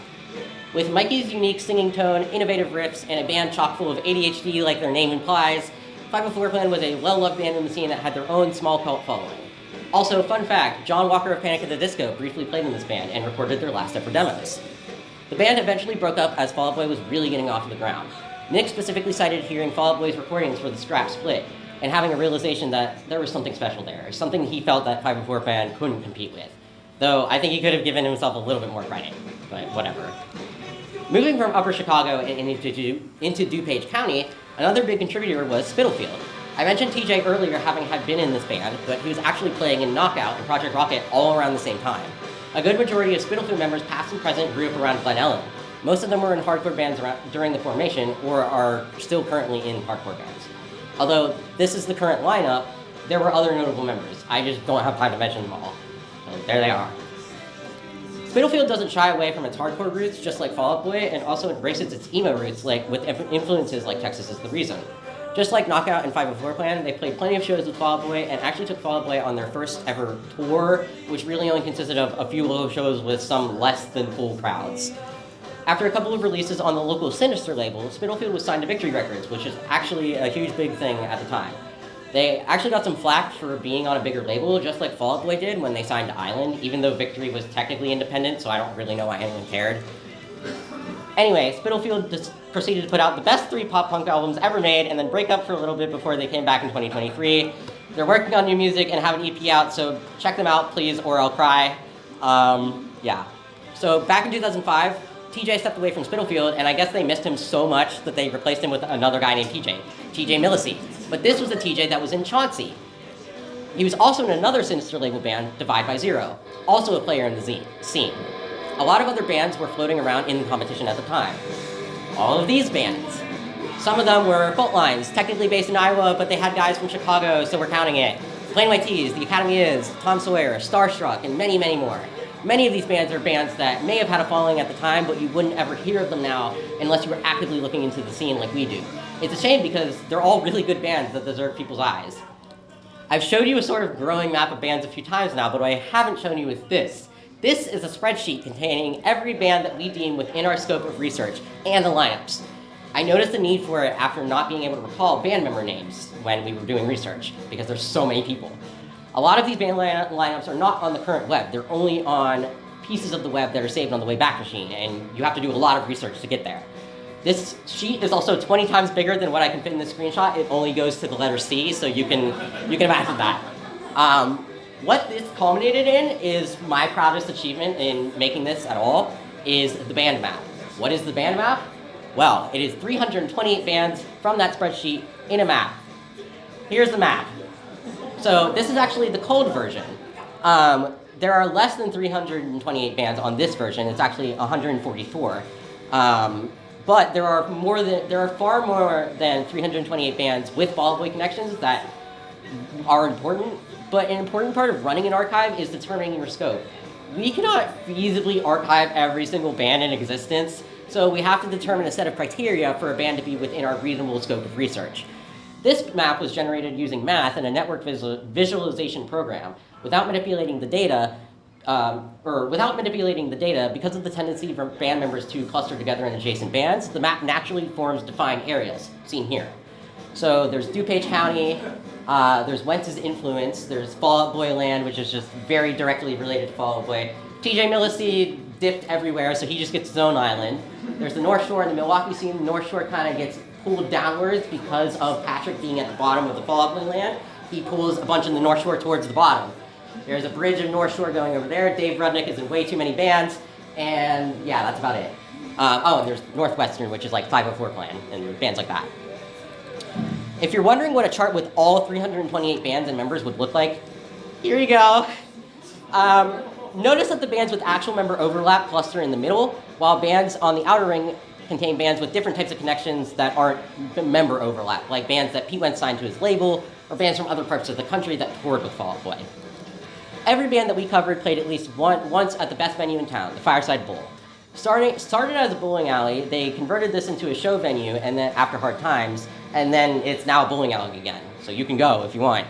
With Mikey's unique singing tone, innovative riffs, and a band chock full of ADHD like their name implies, 504 Plan was a well-loved band in the scene that had their own small cult following. Also, fun fact, John Walker of Panic at the Disco briefly played in this band and recorded their last ever demos. The band eventually broke up as Fall Out Boy was really getting off the ground. Nick specifically cited hearing Fall Out Boy's recordings for the Scrap Split and having a realization that there was something special there, something he felt that 504 Plan couldn't compete with. Though I think he could have given himself a little bit more credit, but whatever. Moving from Upper Chicago and into DuPage County, another big contributor was Spitalfield. I mentioned TJ earlier having had been in this band, but he was actually playing in Knockout and Project Rocket all around the same time. A good majority of Spitalfield members, past and present, grew up around Glen Ellen. Most of them were in hardcore bands during the formation or are still currently in hardcore bands. Although this is the current lineup, there were other notable members. I just don't have time to mention them all. So there they are. Spitalfield doesn't shy away from its hardcore roots, just like Fall Out Boy, and also embraces its emo roots, like with influences like Texas Is the Reason. Just like Knockout and 504 Clan, they played plenty of shows with Fall Out Boy and actually took Fall Out Boy on their first ever tour, which really only consisted of a few local shows with some less than full crowds. After a couple of releases on the local Sinister label, Spitalfield was signed to Victory Records, which is actually a huge big thing at the time. They actually got some flack for being on a bigger label, just like Fall Out Boy did when they signed to Island, even though Victory was technically independent, so I don't really know why anyone cared. Anyway, Spitalfield just proceeded to put out the best 3 pop-punk albums ever made, and then break up for a little bit before they came back in 2023. They're working on new music and have an EP out, so check them out, please, or I'll cry. Yeah. So back in 2005, TJ stepped away from Spitalfield, and I guess they missed him so much that they replaced him with another guy named TJ Millicey. But this was the TJ that was in Chauncey. He was also in another Sinister label band, Divide by Zero, also a player in the scene. A lot of other bands were floating around in the competition at the time. All of these bands. Some of them were Fault Lines, technically based in Iowa, but they had guys from Chicago, so we're counting it. Plain White T's, The Academy Is, Tom Sawyer, Starstruck, and many, many more. Many of these bands are bands that may have had a following at the time, but you wouldn't ever hear of them now unless you were actively looking into the scene like we do. It's a shame because they're all really good bands that deserve people's eyes. I've showed you a sort of growing map of bands a few times now, but what I haven't shown you is this. This is a spreadsheet containing every band that we deem within our scope of research and the lineups. I noticed the need for it after not being able to recall band member names when we were doing research, because there's so many people. A lot of these band lineups are not on the current web. They're only on pieces of the web that are saved on the Wayback Machine, and you have to do a lot of research to get there. This sheet is also 20 times bigger than what I can fit in this screenshot. It only goes to the letter C, so you can imagine that. What this culminated in is my proudest achievement in making this at all, is the band map. What is the band map? Well, it is 328 bands from that spreadsheet in a map. Here's the map. So this is actually the cold version. There are less than 328 bands on this version. It's actually 144. But there are far more than 328 bands with Fall Out Boy connections that are important. But an important part of running an archive is determining your scope. We cannot feasibly archive every single band in existence, so we have to determine a set of criteria for a band to be within our reasonable scope of research. This map was generated using math and a network visualization program. Without manipulating the data, because of the tendency for band members to cluster together in adjacent bands, the map naturally forms defined areas, seen here. So there's DuPage County, there's Wentz's Influence, there's Fall Out Boy Land, which is just very directly related to Fall Out Boy. TJ Millicey dipped everywhere, so he just gets his own island. There's the North Shore and the Milwaukee scene. The North Shore kind of gets pulled downwards because of Patrick being at the bottom of the Fall Out Boy Land. He pulls a bunch in the North Shore towards the bottom. There's a bridge in North Shore going over there. Dave Rudnick is in way too many bands, and yeah, that's about it. And there's Northwestern, which is like 504 Clan, and bands like that. If you're wondering what a chart with all 328 bands and members would look like, here you go. Notice that the bands with actual member overlap cluster in the middle, while bands on the outer ring contain bands with different types of connections that aren't member overlap, like bands that Pete Wentz signed to his label, or bands from other parts of the country that toured with Fall Out Boy. Every band that we covered played at least once at the best venue in town, the Fireside Bowl. Started as a bowling alley, they converted this into a show venue, and then after hard times, and then it's now a bowling alley again, so you can go if you want.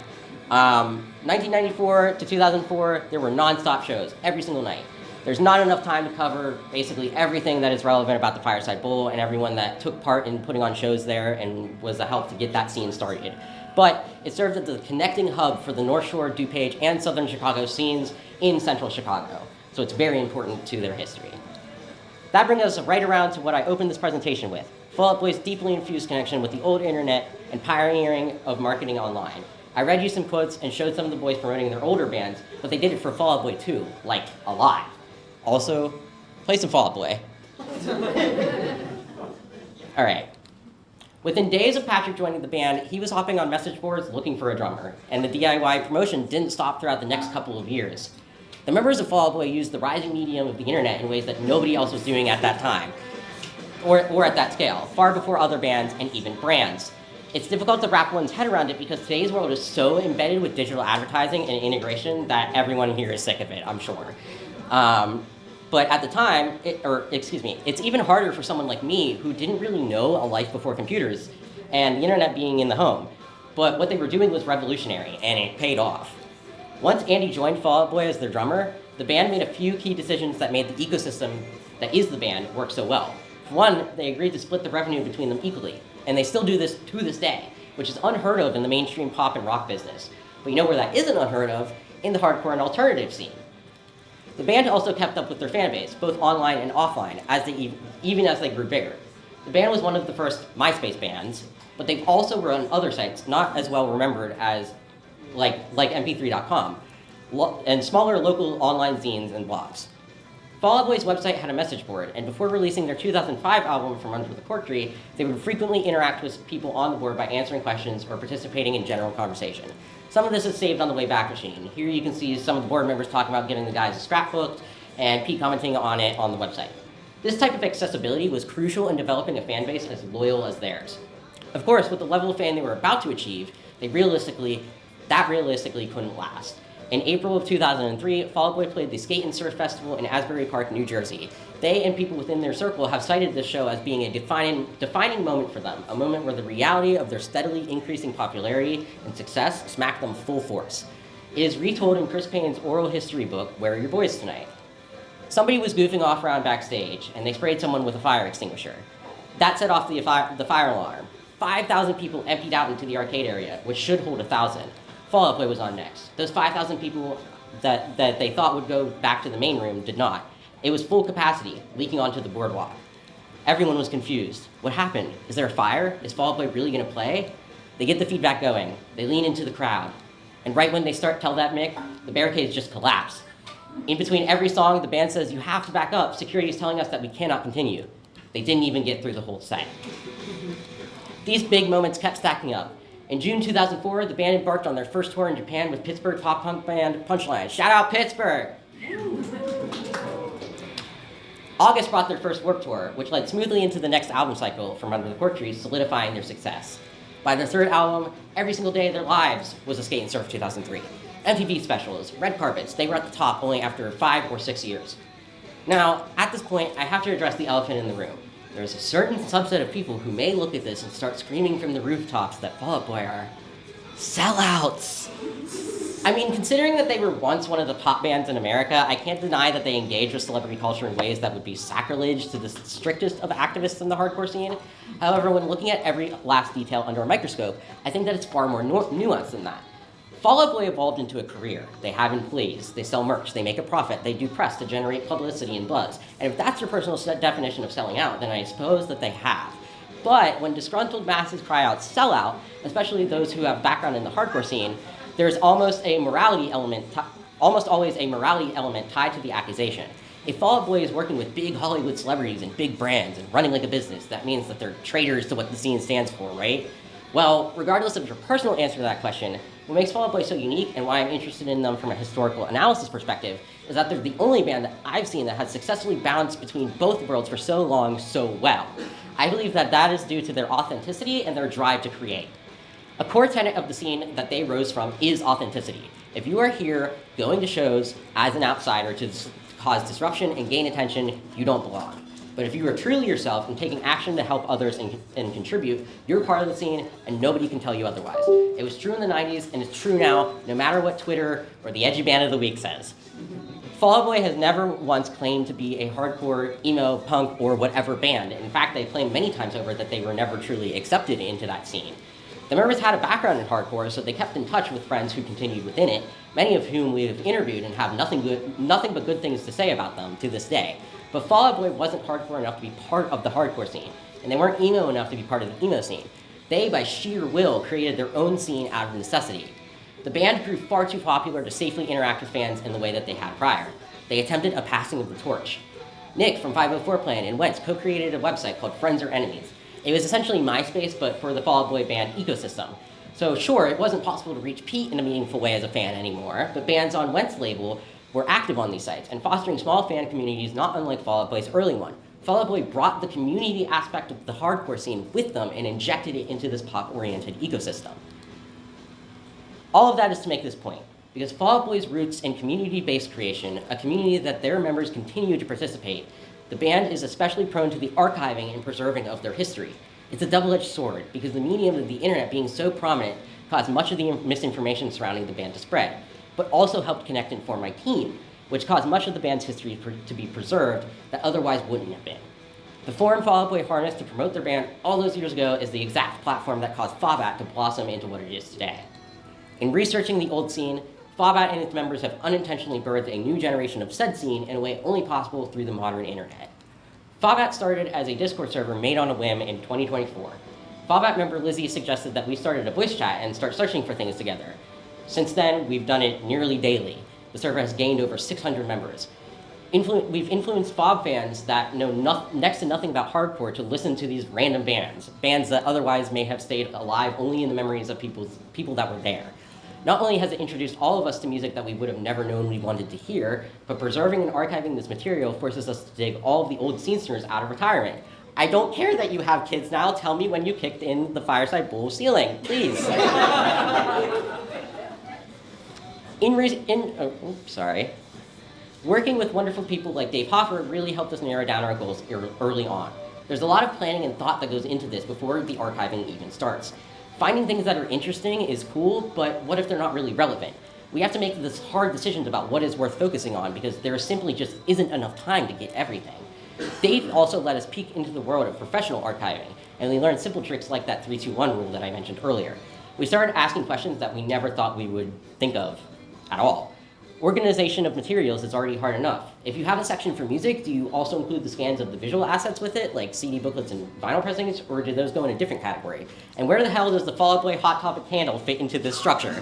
1994 to 2004, there were non-stop shows every single night. There's not enough time to cover basically everything that is relevant about the Fireside Bowl and everyone that took part in putting on shows there and was a help to get that scene started. But it served as the connecting hub for the North Shore, DuPage, and Southern Chicago scenes in Central Chicago. So it's very important to their history. That brings us right around to what I opened this presentation with, Fall Out Boy's deeply infused connection with the old internet and pioneering of marketing online. I read you some quotes and showed some of the boys promoting their older bands, but they did it for Fall Out Boy too, like a lot. Also, play some Fall Out Boy. All right. Within days of Patrick joining the band, he was hopping on message boards looking for a drummer, and the DIY promotion didn't stop throughout the next couple of years. The members of Fall Out Boy used the rising medium of the internet in ways that nobody else was doing at that time, or at that scale, far before other bands and even brands. It's difficult to wrap one's head around it because today's world is so embedded with digital advertising and integration that everyone here is sick of it, I'm sure. But at the time, it's even harder for someone like me who didn't really know a life before computers and the internet being in the home. But what they were doing was revolutionary, and it paid off. Once Andy joined Fall Out Boy as their drummer, the band made a few key decisions that made the ecosystem that is the band work so well. For one, they agreed to split the revenue between them equally, and they still do this to this day, which is unheard of in the mainstream pop and rock business. But you know where that isn't unheard of? In the hardcore and alternative scene. The band also kept up with their fan base, both online and offline, even as they grew bigger. The band was one of the first MySpace bands, but they've also run other sites not as well remembered as like mp3.com, and smaller local online zines and blogs. Fall Out Boy's website had a message board, and before releasing their 2005 album From Under the Cork Tree, they would frequently interact with people on the board by answering questions or participating in general conversation. Some of this is saved on the Wayback Machine. Here you can see some of the board members talking about giving the guys a scrapbook, and Pete commenting on it on the website. This type of accessibility was crucial in developing a fan base as loyal as theirs. Of course, with the level of fan they were about to achieve, that realistically couldn't last. In April of 2003, Fall Out Boy played the Skate and Surf Festival in Asbury Park, New Jersey. They and people within their circle have cited this show as being a defining moment for them, a moment where the reality of their steadily increasing popularity and success smacked them full force. It is retold in Chris Payne's oral history book, Where Are Your Boys Tonight? Somebody was goofing off around backstage, and they sprayed someone with a fire extinguisher. That set off the fire alarm. 5,000 people emptied out into the arcade area, which should hold 1,000. Fall Out Boy was on next. Those 5,000 people that they thought would go back to the main room did not. It was full capacity, leaking onto the boardwalk. Everyone was confused. What happened? Is there a fire? Is Fall Out Boy really going to play? They get the feedback going. They lean into the crowd. And right when they start Tell That Mick, the barricades just collapse. In between every song, the band says, "You have to back up. Security is telling us that we cannot continue." They didn't even get through the whole set. These big moments kept stacking up. In June 2004, the band embarked on their first tour in Japan with Pittsburgh pop punk band Punchline. Shout out Pittsburgh! August brought their first Warped Tour, which led smoothly into the next album cycle From Under the Cork Tree, solidifying their success. By their third album, every single day of their lives was a Skate and Surf 2003. MTV specials, red carpets, they were at the top only after 5 or 6 years. Now, at this point, I have to address the elephant in the room. There's a certain subset of people who may look at this and start screaming from the rooftops that Fall Out Boy are sellouts. I mean, considering that they were once one of the top bands in America, I can't deny that they engage with celebrity culture in ways that would be sacrilege to the strictest of activists in the hardcore scene. However, when looking at every last detail under a microscope, I think that it's far more nuanced than that. Fall Out Boy evolved into a career. They have employees, they sell merch, they make a profit, they do press to generate publicity and buzz. And if that's your personal definition of selling out, then I suppose that they have. But when disgruntled masses cry out sell out, especially those who have background in the hardcore scene, there's almost always a morality element tied to the accusation. If Fall Out Boy is working with big Hollywood celebrities and big brands and running like a business, that means that they're traitors to what the scene stands for, right? Well, regardless of your personal answer to that question, what makes Fall Out Boy so unique and why I'm interested in them from a historical analysis perspective is that they're the only band that I've seen that has successfully balanced between both worlds for so long, so well. I believe that that is due to their authenticity and their drive to create. A core tenet of the scene that they rose from is authenticity. If you are here going to shows as an outsider to cause disruption and gain attention, you don't belong. But if you are truly yourself and taking action to help others and contribute, you're part of the scene and nobody can tell you otherwise. It was true in the 90s and it's true now, no matter what Twitter or the edgy band of the week says. Fall Out Boy has never once claimed to be a hardcore, emo, punk, or whatever band. In fact, they claimed many times over that they were never truly accepted into that scene. The members had a background in hardcore, so they kept in touch with friends who continued within it, many of whom we have interviewed and have nothing but good things to say about them to this day. But Fall Out Boy wasn't hardcore enough to be part of the hardcore scene, and they weren't emo enough to be part of the emo scene. They, by sheer will, created their own scene out of necessity. The band grew far too popular to safely interact with fans in the way that they had prior. They attempted a passing of the torch. Nick from 504 Plan and Wentz co-created a website called Friends or Enemies. It was essentially MySpace, but for the Fall Out Boy band ecosystem. So sure, it wasn't possible to reach Pete in a meaningful way as a fan anymore, but bands on Wentz's label were active on these sites and fostering small fan communities not unlike Fall Out Boy's early one. Fall Out Boy brought the community aspect of the hardcore scene with them and injected it into this pop-oriented ecosystem. All of that is to make this point, because Fall Out Boy's roots in community-based creation, a community that their members continue to participate, the band is especially prone to the archiving and preserving of their history. It's a double-edged sword, because the medium of the internet being so prominent caused much of the misinformation surrounding the band to spread, but also helped connect and form my team, which caused much of the band's history to be preserved that otherwise wouldn't have been. The forum Fall Out Boy harnessed to promote their band all those years ago is the exact platform that caused Fawbat to blossom into what it is today. In researching the old scene, Fawbat and its members have unintentionally birthed a new generation of said scene in a way only possible through the modern internet. Fawbat started as a Discord server made on a whim in 2024. Fawbat member Lizzie suggested that we started a voice chat and start searching for things together. Since then, we've done it nearly daily. The server has gained over 600 members. We've influenced Fob fans that know next to nothing about hardcore to listen to these random bands that otherwise may have stayed alive only in the memories of people that were there. Not only has it introduced all of us to music that we would have never known we wanted to hear, but preserving and archiving this material forces us to dig all of the old scenesters out of retirement. I don't care that you have kids now. Tell me when you kicked in the Fireside Bowl ceiling, please. Working with wonderful people like Dave Hoffer really helped us narrow down our goals early on. There's a lot of planning and thought that goes into this before the archiving even starts. Finding things that are interesting is cool, but what if they're not really relevant? We have to make this hard decisions about what is worth focusing on because there simply just isn't enough time to get everything. Dave also let us peek into the world of professional archiving, and we learned simple tricks like that 3-2-1 rule that I mentioned earlier. We started asking questions that we never thought we would think of at all. Organization of materials is already hard enough. If you have a section for music, do you also include the scans of the visual assets with it, like CD booklets and vinyl pressings, or do those go in a different category? And where the hell does the Fall Out Boy Hot Topic candle fit into this structure?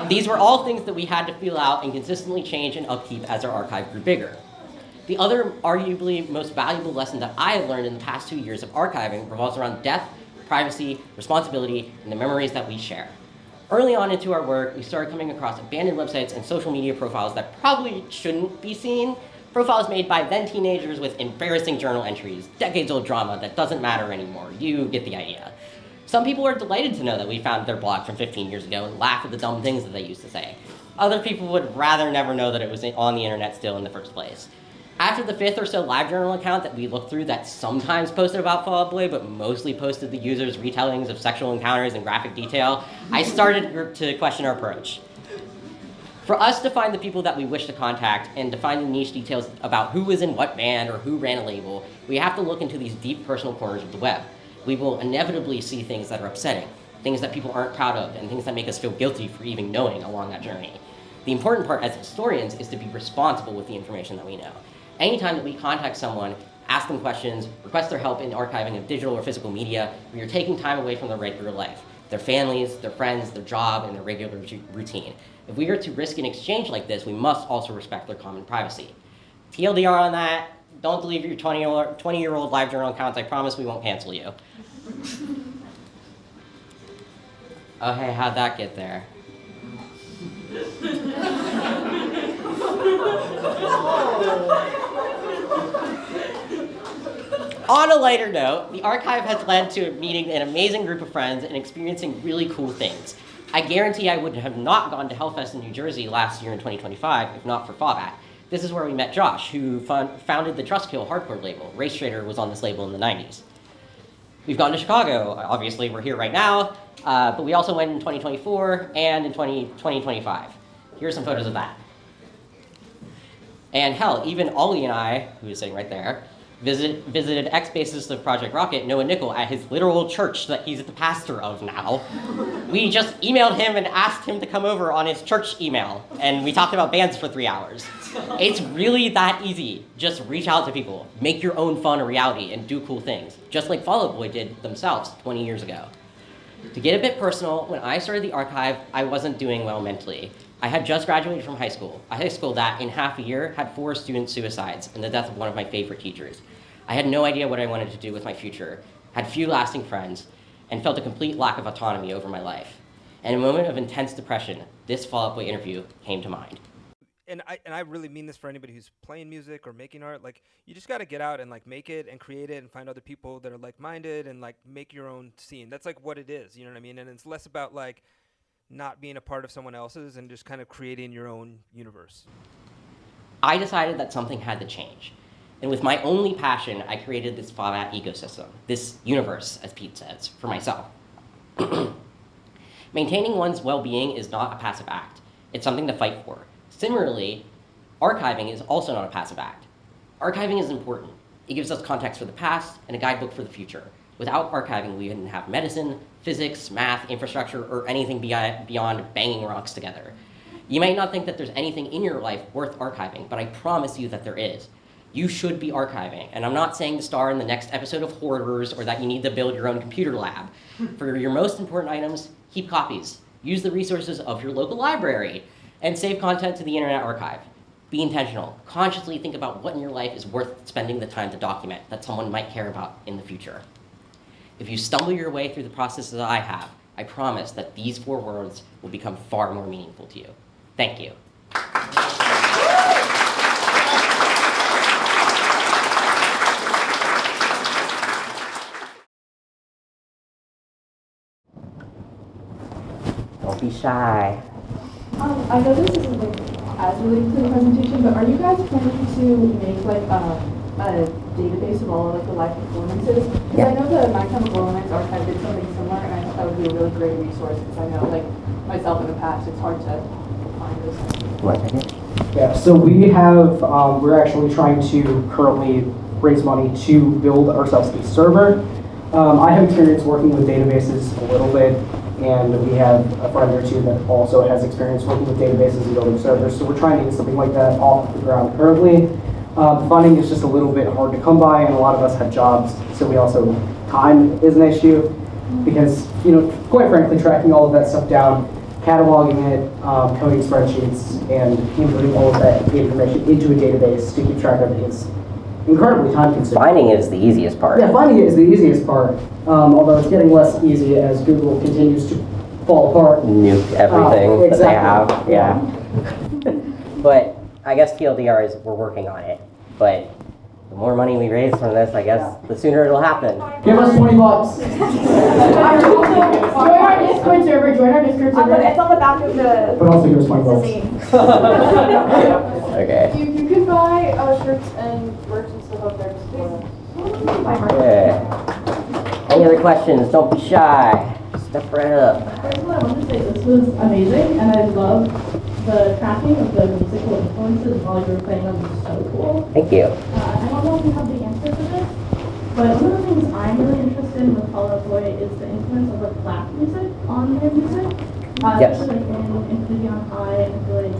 These were all things that we had to feel out and consistently change and upkeep as our archive grew bigger. The other, arguably most valuable lesson that I have learned in the past 2 years of archiving revolves around death, privacy, responsibility, and the memories that we share. Early on into our work, we started coming across abandoned websites and social media profiles that probably shouldn't be seen. Profiles made by then teenagers with embarrassing journal entries, decades-old drama that doesn't matter anymore. You get the idea. Some people are delighted to know that we found their blog from 15 years ago and laugh at the dumb things that they used to say. Other people would rather never know that it was on the internet still in the first place. After the 5th or so LiveJournal account that we looked through that sometimes posted about Fall Out Boy, but mostly posted the users' retellings of sexual encounters and graphic detail, I started to question our approach. For us to find the people that we wish to contact and to find the niche details about who was in what band or who ran a label, we have to look into these deep personal corners of the web. We will inevitably see things that are upsetting, things that people aren't proud of, and things that make us feel guilty for even knowing along that journey. The important part as historians is to be responsible with the information that we know. Anytime that we contact someone, ask them questions, request their help in archiving of digital or physical media, we are taking time away from their regular life, their families, their friends, their job, and their regular routine. If we are to risk an exchange like this, we must also respect their common privacy. TLDR on that, don't delete your 20-year-old LiveJournal accounts. I promise we won't cancel you. Oh, hey, how'd that get there? On a lighter note, the archive has led to meeting an amazing group of friends and experiencing really cool things. I guarantee I would have not gone to Hellfest in New Jersey last year in 2025 if not for Fawbat. This is where we met Josh, who founded the Trustkill hardcore label. Race Trader was on this label in the 90s. We've gone to Chicago. Obviously, we're here right now, but we also went in 2024 and in 2025. Here are some photos of that. And hell, even Ollie and I, who is sitting right there, visited ex-bassist of Project Rocket, Noah Nickel, at his literal church that he's the pastor of now. We just emailed him and asked him to come over on his church email, and we talked about bands for 3 hours. It's really that easy. Just reach out to people, make your own fun a reality, and do cool things, just like Fall Out Boy did themselves 20 years ago. To get a bit personal, when I started the archive, I wasn't doing well mentally. I had just graduated from high school, a high school that, in half a year, had 4 student suicides and the death of one of my favorite teachers. I had no idea what I wanted to do with my future, had few lasting friends, and felt a complete lack of autonomy over my life. In a moment of intense depression, this Fall Out Boy interview came to mind. and I really mean this for anybody who's playing music or making art. Like, you just got to get out and like make it and create it and find other people that are like-minded and like make your own scene. That's like what it is, you know what I mean? And it's less about like not being a part of someone else's and just kind of creating your own universe. I decided that something had to change. And with my only passion, I created this Fallout ecosystem, this universe, as Pete says, for myself. Maintaining one's well-being is not a passive act. It's something to fight for. Similarly, archiving is also not a passive act. Archiving is important. It gives us context for the past and a guidebook for the future. Without archiving, we wouldn't have medicine, physics, math, infrastructure, or anything beyond banging rocks together. You might not think that there's anything in your life worth archiving, but I promise you that there is. You should be archiving. And I'm not saying to star in the next episode of Hoarders or that you need to build your own computer lab. For your most important items, keep copies. Use the resources of your local library and save content to the Internet Archive. Be intentional. Consciously think about what in your life is worth spending the time to document that someone might care about in the future. If you stumble your way through the process that I have, I promise that these 4 words will become far more meaningful to you. Thank you. Don't be shy. I know this isn't like as related to the presentation, but are you guys planning to make like a database of all of like the live performances? Because I know the My Chemical Romance archive did something similar, and I thought that would be a really great resource because I know like myself in the past it's hard to find those things. You want to take it? Yeah, so we have, we're actually trying to currently raise money to build ourselves a server. I have experience working with databases a little bit, and we have a friend or two that also has experience working with databases and building servers. So we're trying to get something like that off the ground currently. Funding is just a little bit hard to come by, and a lot of us have jobs, so we also, time is an issue because, you know, quite frankly, tracking all of that stuff down, cataloging it, coding spreadsheets, and inputting all of that information into a database to keep track of it is incredibly time consuming. Finding is the easiest part. Yeah, finding it is the easiest part, although it's getting less easy as Google continues to fall apart. Nuke everything that they have. Exactly. Yeah. But I guess TLDR is we're working on it. But the more money we raise from this, I guess, the sooner it'll happen. Give us $20. Join our Discord server. It's on the back of the But also give us $20. Okay. You can buy shirts and merch and stuff up there too. Yeah. Any other questions? Don't be shy. Step right up. First of all, I want to say this was amazing, and I love the tracking of the musical influences while you were playing them was so cool. Thank you. I don't know if you have the answer to this, but one of the things I'm really interested in with Fall Out Boy is the influence of like black music on their music. Yes. Like in Infinity on High and I feel like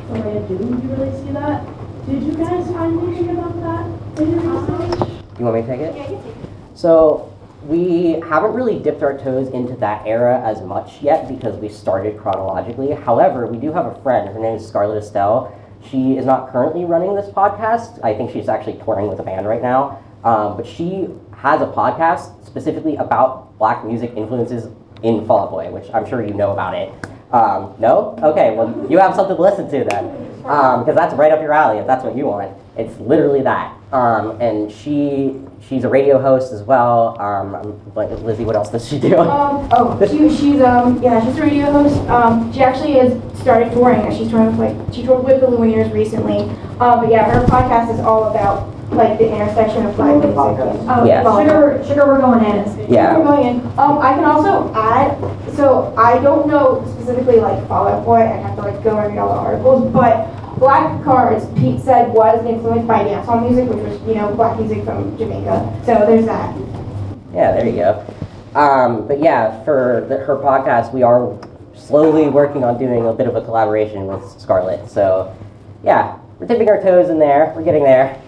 Soraya Do, you really see that. Did you guys find anything about that in your research? You want me to take it? Yeah, you take it. So we haven't really dipped our toes into that era as much yet because we started chronologically. However, we do have a friend. Her name is Scarlett Estelle. She is not currently running this podcast. I think she's actually touring with a band right now. But she has a podcast specifically about black music influences in Fall Out Boy, which I'm sure you know about it. No? Okay, well, you have something to listen to then. Because that's right up your alley if that's what you want. It's literally that. And she's a radio host as well. But Lizzie, what else does she do? She's a radio host. She actually has started touring. She toured with the Lumineers recently. But yeah, her podcast is all about like the intersection of black music. Yeah. Sugar, we're going in. Yeah. We're going in. I can also add. So I don't know specifically like Fall Out Boy. I have to like go and read all the articles, but Black Cards, Pete said, was influenced by dancehall music, which was, black music from Jamaica. So there's that. Yeah, there you go. But yeah, for her podcast, we are slowly working on doing a bit of a collaboration with Scarlett. So yeah, we're dipping our toes in there. We're getting there.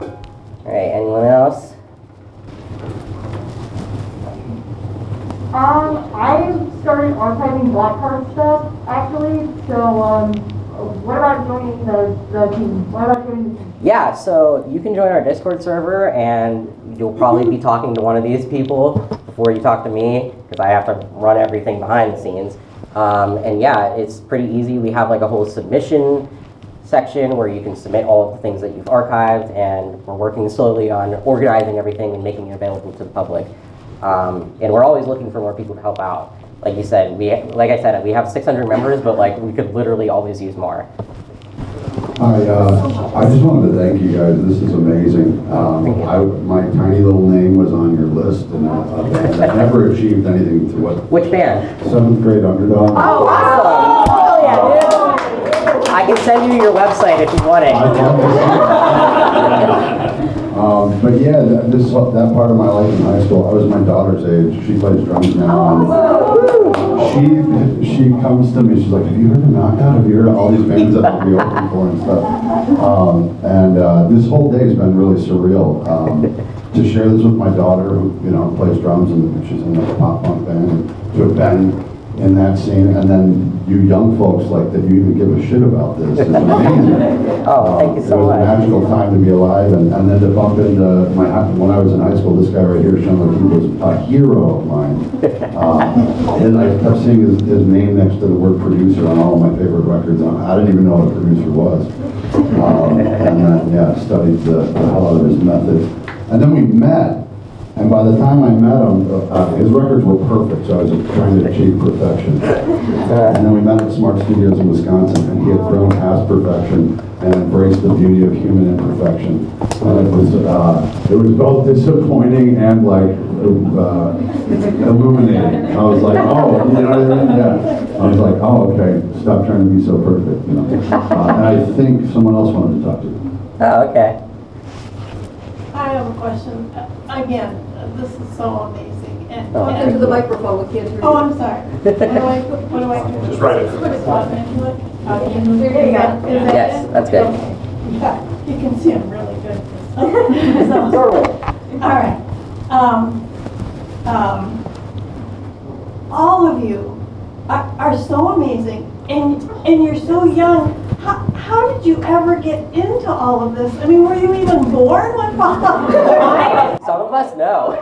All right, anyone else? I started archiving Black Card stuff, actually, so, what about joining the team? Yeah, so you can join our Discord server, and you'll probably be talking to one of these people before you talk to me, because I have to run everything behind the scenes. And yeah, it's pretty easy. We have like a whole submission section where you can submit all of the things that you've archived, and we're working slowly on organizing everything and making it available to the public. And we're always looking for more people to help out. Like you said, like I said, we have 600 members, but like we could literally always use more. I just wanted to thank you guys. This is amazing. My tiny little name was on your list, and I never achieved anything to what. Which band? 7th grade Underdog. Oh, awesome! Oh yeah, dude. I can send you your website if you want it. But yeah, that part of my life in high school, I was my daughter's age. She plays drums now. And she comes to me, she's like, have you heard of Knockout? Have you heard of all these bands that I'll be opening for and stuff? This whole day has been really surreal. To share this with my daughter, who plays drums, and she's in a pop punk band, and to have been in that scene, and then you young folks like that you even give a shit about this is amazing. Oh, thank you so much. It was a magical time to be alive, and then to bump into when I was in high school, this guy right here, Sean, like he was a hero of mine. And I kept seeing his name next to the word producer on all of my favorite records. I didn't even know what a producer was. And then, studied the hell out of his method. And then we met. And by the time I met him, his records were perfect, so I was trying to achieve perfection. And then we met at Smart Studios in Wisconsin, and he had grown past perfection and embraced the beauty of human imperfection. And it was both disappointing and like illuminating. I was like, oh, you know what I mean? Yeah. I was like, oh, okay, stop trying to be so perfect, And I think someone else wanted to talk to you. Oh, okay. I have a question. Again, this is so amazing. And Into the microphone, we can't hear you. oh, I'm sorry. What do I do? Just right into Put it. a spot into it? There you go. Is that Yes, it? that's good. Okay. Yeah, you can see I'm really good at this. All right. All of you are so amazing, and you're so young. How did you ever get into all of this? I mean, were you even born when Some of us know.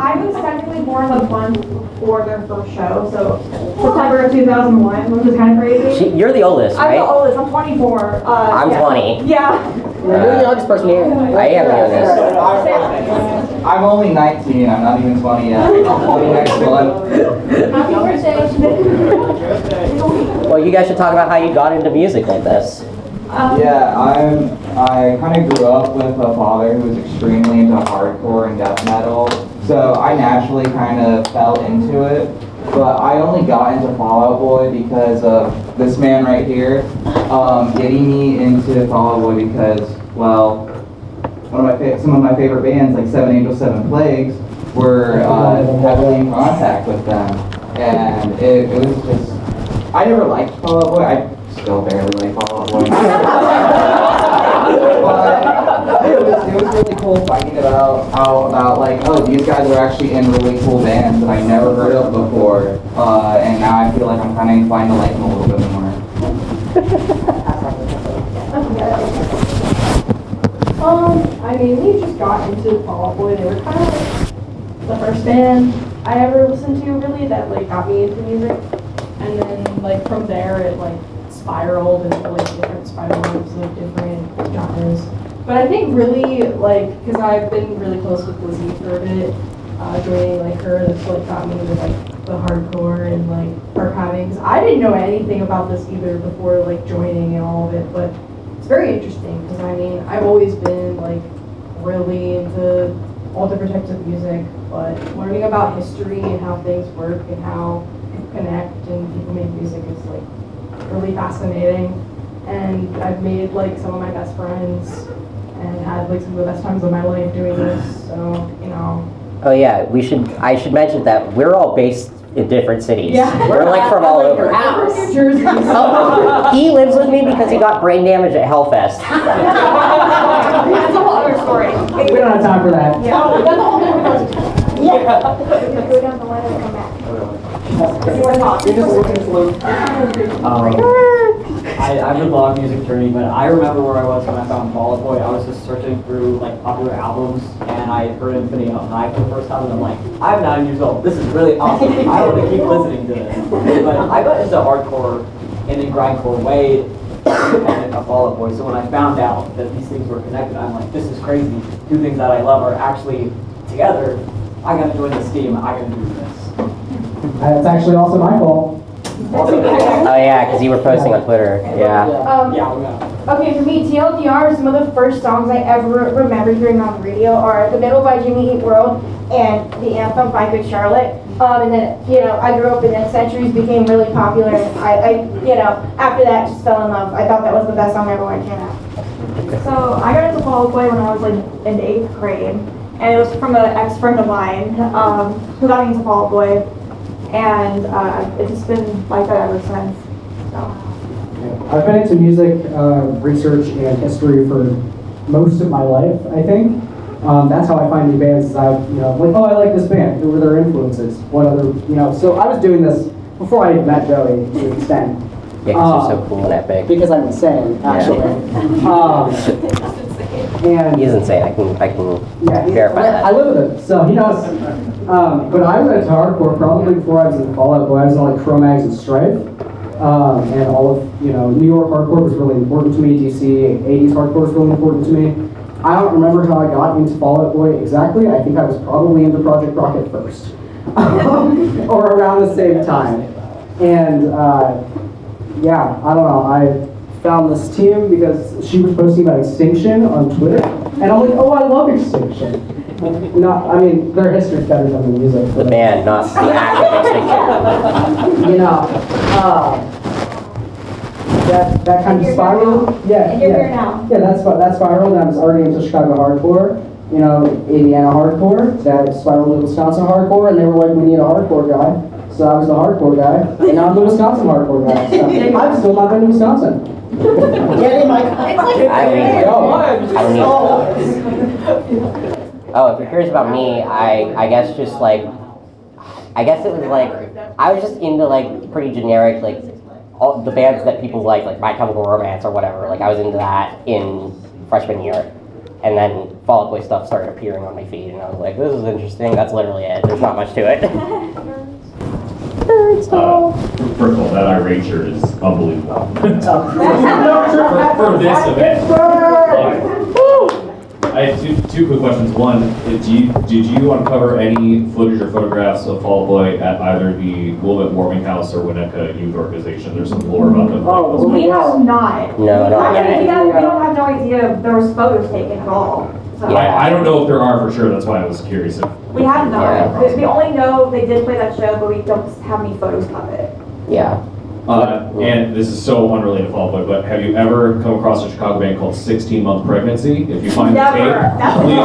I was technically born the month before their first show, so September of 2001, which is kind of crazy. You're the oldest, I'm right? the oldest. I'm 24. I'm yeah. 20. Yeah. You're the youngest person here. I am the youngest. I'm only 19. I'm not even 20 yet. I'll be next month. Happy birthday. Well, you guys should talk about how you got into music like this. I kind of grew up with a father who was extremely into hardcore and death metal, so I naturally kind of fell into it. But I only got into Fall Out Boy because of this man right here getting me into Fall Out Boy because, well, some of my favorite bands like Seven Angels, Seven Plagues were heavily in contact with them, and it was just. I never liked Fall Out Boy. I still barely like Fall Out Boy. But it was really cool finding about like, oh, these guys are actually in really cool bands that I never heard of before. And now I feel like I'm kind of inclined to like them a little bit more. I mainly just got into Fall Out Boy. They were kind of like the first band I ever listened to, really, that like got me into music. And then like from there it like spiraled into like different spirals, like different genres. But I think really like, because I've been really close with Lizzie for a bit, joining like her, that's like got me into like the hardcore and like archiving. 'Cause I didn't know anything about this either before like joining and all of it, but it's very interesting because I mean I've always been like really into all different types of music, but learning about history and how things work and how connect and people make music is like really fascinating, and I've made like some of my best friends and had like some of the best times of my life doing this, so Oh yeah, I should mention that we're all based in different cities. Yeah. We're like from all over. I'm from New Jersey. Oh, he lives with me because he got brain damage at Hellfest. That's a whole other story. We don't have time for that. Yeah. That's a whole different story. Yeah. Go down the line and come back. You want to talk? You're just looking for I have a long music journey, but I remember where I was when I found Fall Out Boy. I was just searching through like popular albums, and I heard Infinity on High for the first time, and I'm like, I'm 9 years old. This is really awesome. I want to keep listening to this. But I got into hardcore and then grindcore way independent of Fall Out Boy. So when I found out that these things were connected, I'm like, this is crazy. Two things that I love are actually together. I gotta join this team. I gotta do this. It's actually also my fault. Oh yeah, because you were posting on Twitter. Yeah. Okay, for me, TLDR, some of the first songs I ever remember hearing on the radio are The Middle by Jimmy Eat World and The Anthem by Good Charlotte. And then, I grew up and then Centuries became really popular. And after that, just fell in love. I thought that was the best song ever when it came out. So I got into Fall Out Boy when I was like in 8th grade. And it was from an ex-friend of mine who got me into Fall Out Boy. And it's just been like that ever since. So. I've been into music research and history for most of my life, I think. That's how I find new bands. Is I'm like, oh, I like this band. Who were their influences? What other, So I was doing this before I even met Joey to an extent. Yeah, because you're so cool and epic. Because I'm insane, actually. And He's insane. I can verify that. I live with him, so he knows. But I was into hardcore probably before I was in Fall Out Boy. I was in like Cro-Mags and Strife. And all of, New York hardcore was really important to me. DC 80s hardcore was really important to me. I don't remember how I got into Fall Out Boy exactly. I think I was probably into Project Rocket first. Or around the same time. And yeah, I don't know. I found this team because she was posting about Extinction on Twitter. And I'm like, oh, I love Extinction. Their history's better than the music. The band, not the active Extinction. That kind of spiraled. Yeah, And you're here now. Yeah, that spiraled. I was already into Chicago hardcore, Indiana hardcore. That spiraled to Wisconsin hardcore, and they were like, we need a hardcore guy. So I was the hardcore guy, and now I'm the Wisconsin hardcore guy. So I've still not been to Wisconsin. Get in my Oh, if you're curious about me, I guess just like, I guess it was like, I was just into like pretty generic, like all the bands that people like My Chemical Romance or whatever. Like I was into that in freshman year. And then Fall Out Boy stuff started appearing on my feed and I was like, this is interesting. That's literally it. There's not much to it. First of all, that irate shirt is unbelievable. for this event. I have two quick questions. One, did you uncover any footage or photographs of Fall Out Boy at either the Wilmette Warming House or Winnetka Youth Organization? There's some lore about them. We have not. No, not yet. We don't have no idea if there was photos taken at all. So. Yeah. I don't know if there are for sure. That's why I was curious. We have not. Yeah. We only know they did play that show, but we don't have any photos of it. Yeah. And this is so unrelated to Fall Out Boy, but have you ever come across a Chicago band called 16-Month Pregnancy? If you find the tape, please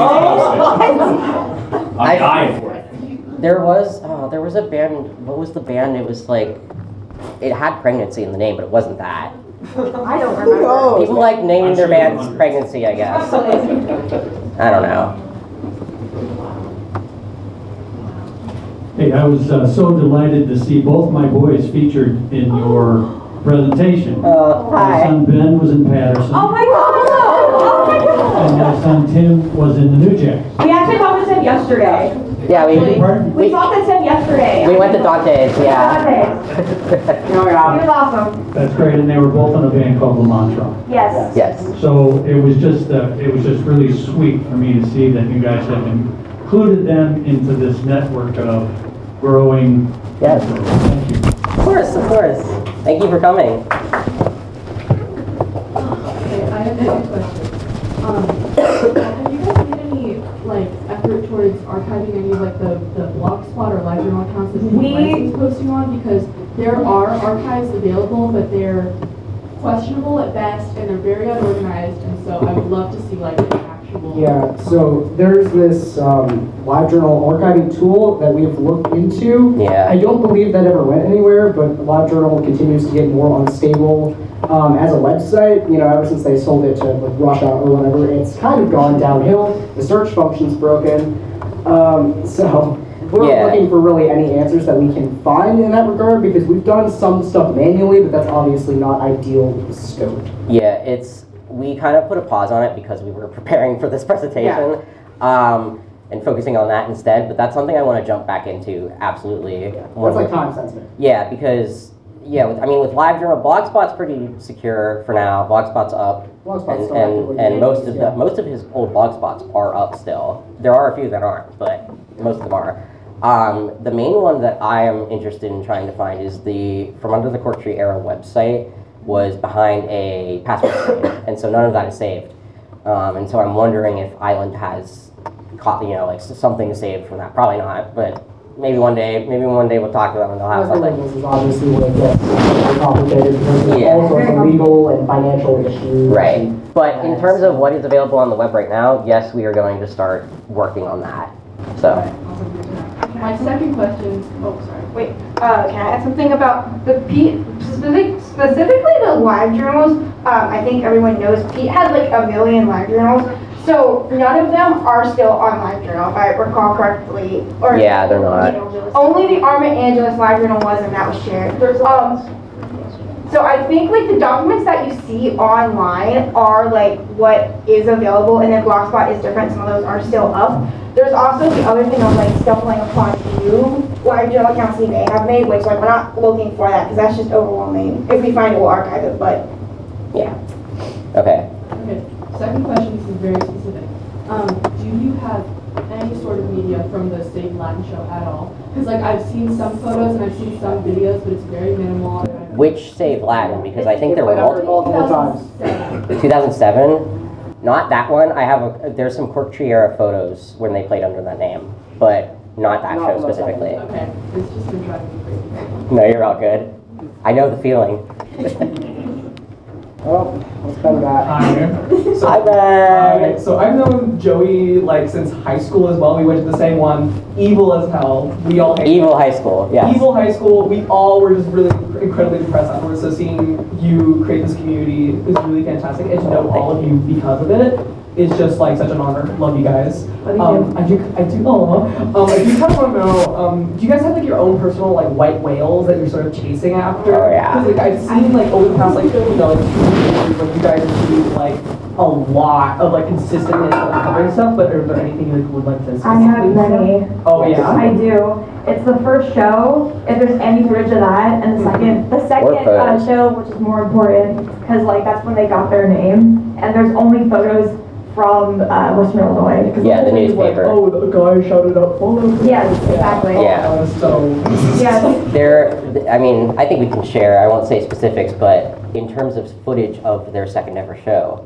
post it. I'm dying for it. There was a band, what was the band? It was like, it had pregnancy in the name, but it wasn't that. I don't remember. People like naming their bands Pregnancy, I guess. I don't know. Hey, I was so delighted to see both my boys featured in your presentation. Hi. My son Ben was in Patterson. Oh my god! Oh my god! And my son Tim was in the New Jacks. We actually talked to Tim yesterday. Yeah, We talked to Tim yesterday. We went to Dante's, yeah. He was awesome. That's great, and they were both in a band called La Mantra. Yes. Yes. So it was just really sweet for me to see that you guys have included them into this network of growing. Yes. Thank you. Of course. Thank you for coming. Okay, I have a question. Have you guys made any effort towards archiving any of the Blogspot or LiveJournal accounts that is posting on? Because there are archives available, but they're questionable at best and they're very unorganized, and so I would love to see an actual. Yeah, so there's this LiveJournal archiving tool that we've looked into. Yeah. I don't believe that ever went anywhere, but LiveJournal continues to get more unstable as a website. Ever since they sold it to Russia or whatever, it's kind of gone downhill. The search function's broken. So we're looking for really any answers that we can find in that regard, because we've done some stuff manually, but that's obviously not ideal with the scope. Yeah, we kind of put a pause on it because we were preparing for this presentation. And focusing on that instead, but that's something I want to jump back into, absolutely. That's like time sensitive. Yeah, because, with LiveJournal, Blogspot's pretty secure for now. Blogspot's up. Blogspot's still and most of his old Blogspots are up still. There are a few that aren't, but most of them are. The main one that I am interested in trying to find is the From Under the Cork Tree Era website was behind a password screen, and so none of that is saved. And so I'm wondering if Island has something saved from that. Probably not, but maybe one day we'll talk to them and they'll have something. This is obviously where it gets more complicated because there's all sorts of legal and financial issues. Right. But in terms of what is available on the web right now, yes, we are going to start working on that. So. My second question, Wait, can I add something about the Pete, specifically the live journals? I think everyone knows Pete had like 1 million live journals. So none of them are still on LiveJournal, if I recall correctly. Or yeah, they're not. Only the Arma Angeles LiveJournal was, and that was shared. So I think like the documents that you see online are like what is available, and then Blogspot is different. Some of those are still up. There's also the other thing of like stumbling upon new LiveJournal accounts we may have made, which like we're not looking for that because that's just overwhelming. If we find it, we'll archive it. But yeah. Okay. Okay. Second question is very specific. Do you have any sort of media from the Save Latin show at all? Because like I've seen some photos and I've seen some videos, but it's very minimal. Which Save Latin? Because I think there were multiple times. 2007. Not that one. There's some Cork Tree Era photos when they played under that name, but not that show specifically. Okay, it's just been driving me crazy. No, you're all good. I know the feeling. Oh, let's go back. Hi, Ben. So I've known Joey like since high school as well. We went to the same one. Evil as hell. We all hated Evil High School. Yeah. Evil High School. We all were just really incredibly depressed afterwards. So seeing you create this community is really fantastic, and to know all of you because of it is just like such an honor. Love you guys. I do kind of want to know, do you guys have like your own personal like white whales that you're sort of chasing after? Oh yeah. Because like I've seen like over the past like like you guys do like a lot of like consistentness of covering stuff. But is there anything you would like to? I have many. Oh yeah. I do. It's the first show, if there's any footage of that, and the second show, which is more important, because like that's when they got their name, and there's only photos from Western Illinois. Yeah, the newspaper. Like, oh, the guy shouted out photos. Yes, exactly. Yeah. So. Yes. I think we can share. I won't say specifics, but in terms of footage of their second ever show,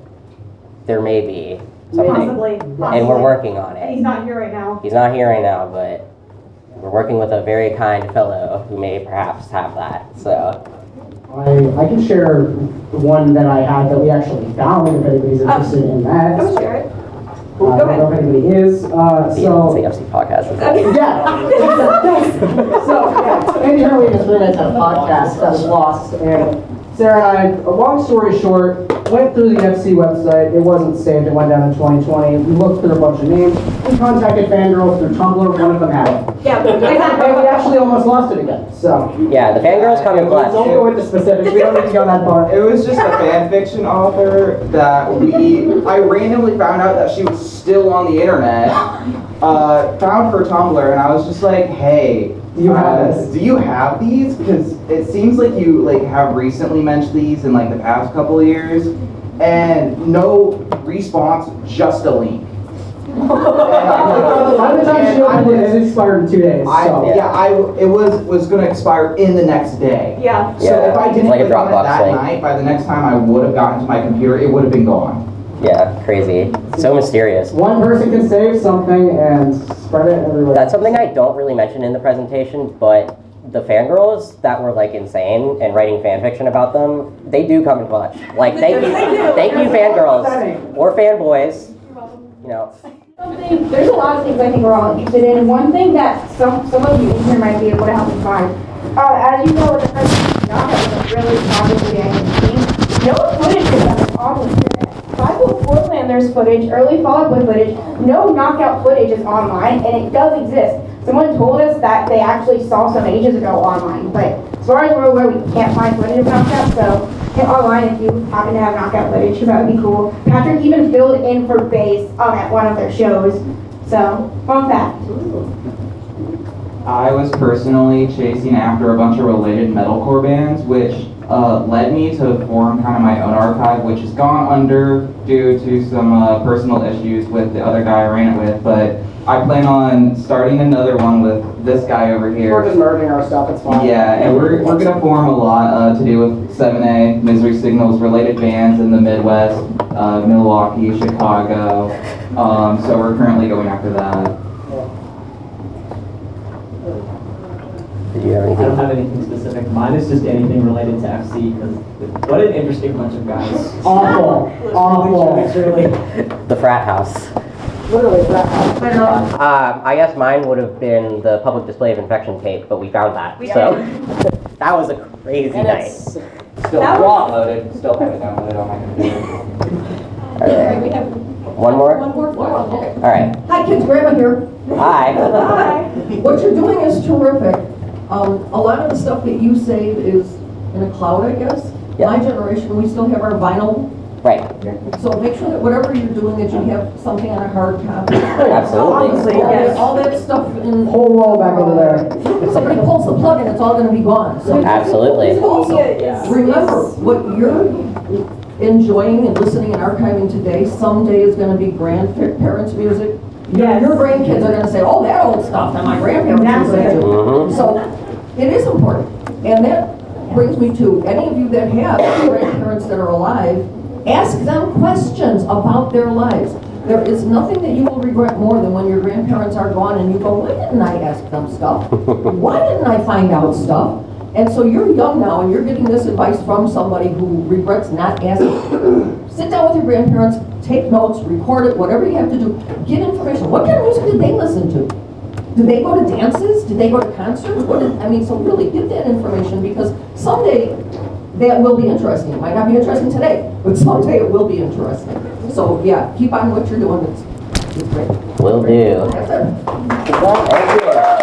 there may be something. Possibly. And we're working on And it. he's not here right now. He's not here right now, but we're working with a very kind fellow who may perhaps have that. So. I can share the one that I had that we actually found if anybody's interested in that. Go share it. I don't know if anybody is. It's the FC podcast. So, Andy Hurley and his roommates had a podcast that was lost, and Sarah and I, a long story short, went through the FC website. It wasn't saved. It went down in 2020. We looked through a bunch of names. We contacted Fangirls through Tumblr. One of them had it. Yeah, and we actually almost lost it again. So yeah, the Fangirls come in clutch. Don't go into specifics. We don't need to go that far. It was just a fan fiction author that I randomly found out that she was still on the internet. Found her Tumblr, and I was just like, hey. Do you have this? Do you have these? Because it seems like you have recently mentioned these in the past couple of years, and no response, just a link. By the time she opened it, it expired in 2 days. It was going to expire in the next day. Yeah. So if I didn't like click on it that night, by the next time I would have gotten to my computer, it would have been gone. Yeah, crazy. So mysterious. One person can save something and spread it everywhere. That's something I don't really mention in the presentation, but the fangirls that were insane and writing fan fiction about them, they do come in clutch. Thank you fangirls or fanboys. You know. There's a lot of things I think we're all interested in. One thing that some of you in here might be able to help me find. As you know, with the president, that was a really positive thing. No footage of them is on the internet. 504 plan, there's footage, early Fall Out Boy footage. No knockout footage is online, and it does exist. someone told us that they actually saw some ages ago online, but as far as we're aware, we can't find footage of knockout, so hit online if you happen to have knockout footage, that would be cool. Patrick even filled in for bass at one of their shows, so fun fact. I was personally chasing after a bunch of related metalcore bands, which led me to form kind of my own archive, which has gone under due to some personal issues with the other guy I ran it with, but I plan on starting another one with this guy over here. We're just merging our stuff, it's fine. Yeah, and we're gonna form a lot to do with 7A, Misery Signals, related bands in the Midwest, Milwaukee, Chicago, so we're currently going after that. Did you have I anything? don't have anything specific. Mine is just anything related to FC, because what an interesting bunch of guys. Awful, awful. Truly. The frat house. Literally, that house. I guess mine would have been the public display of infection tape, but we found that. So that was a crazy night. Still loaded, still have it downloaded on my computer. Okay. We have One more? one more. Okay. All right. Hi kids, Grandma here. Hi. Hi. What you're doing is terrific. A lot of the stuff that you save is in a cloud, I guess. Yeah. My generation, we still have our vinyl. Right. So make sure that whatever you're doing, that you have something on a hard copy. Absolutely. All that stuff in. Whole roll back over there. Somebody pulls the plug and it's all gonna be gone. So Absolutely. also, remember, what you're enjoying and listening and archiving today, someday is gonna be grandparents' music. Yes. Your grandkids are gonna say, oh, that old stuff that my grandparents listened to. Mhm. So it is important. And that brings me to any of you that have grandparents that are alive, ask them questions about their lives. There is nothing that you will regret more than when your grandparents are gone and you go, why didn't I ask them stuff? Why didn't I find out stuff? And so you're young now and you're getting this advice from somebody who regrets not asking. Sit down with your grandparents, take notes, record it, whatever you have to do. Get information. What kind of music did they listen to? Did they go to dances? Did they go to concerts? So really get that information, because someday that will be interesting. It might not be interesting today, but someday it will be interesting. So yeah, keep on what you're doing. It's great. Will do. That's it. Thank you.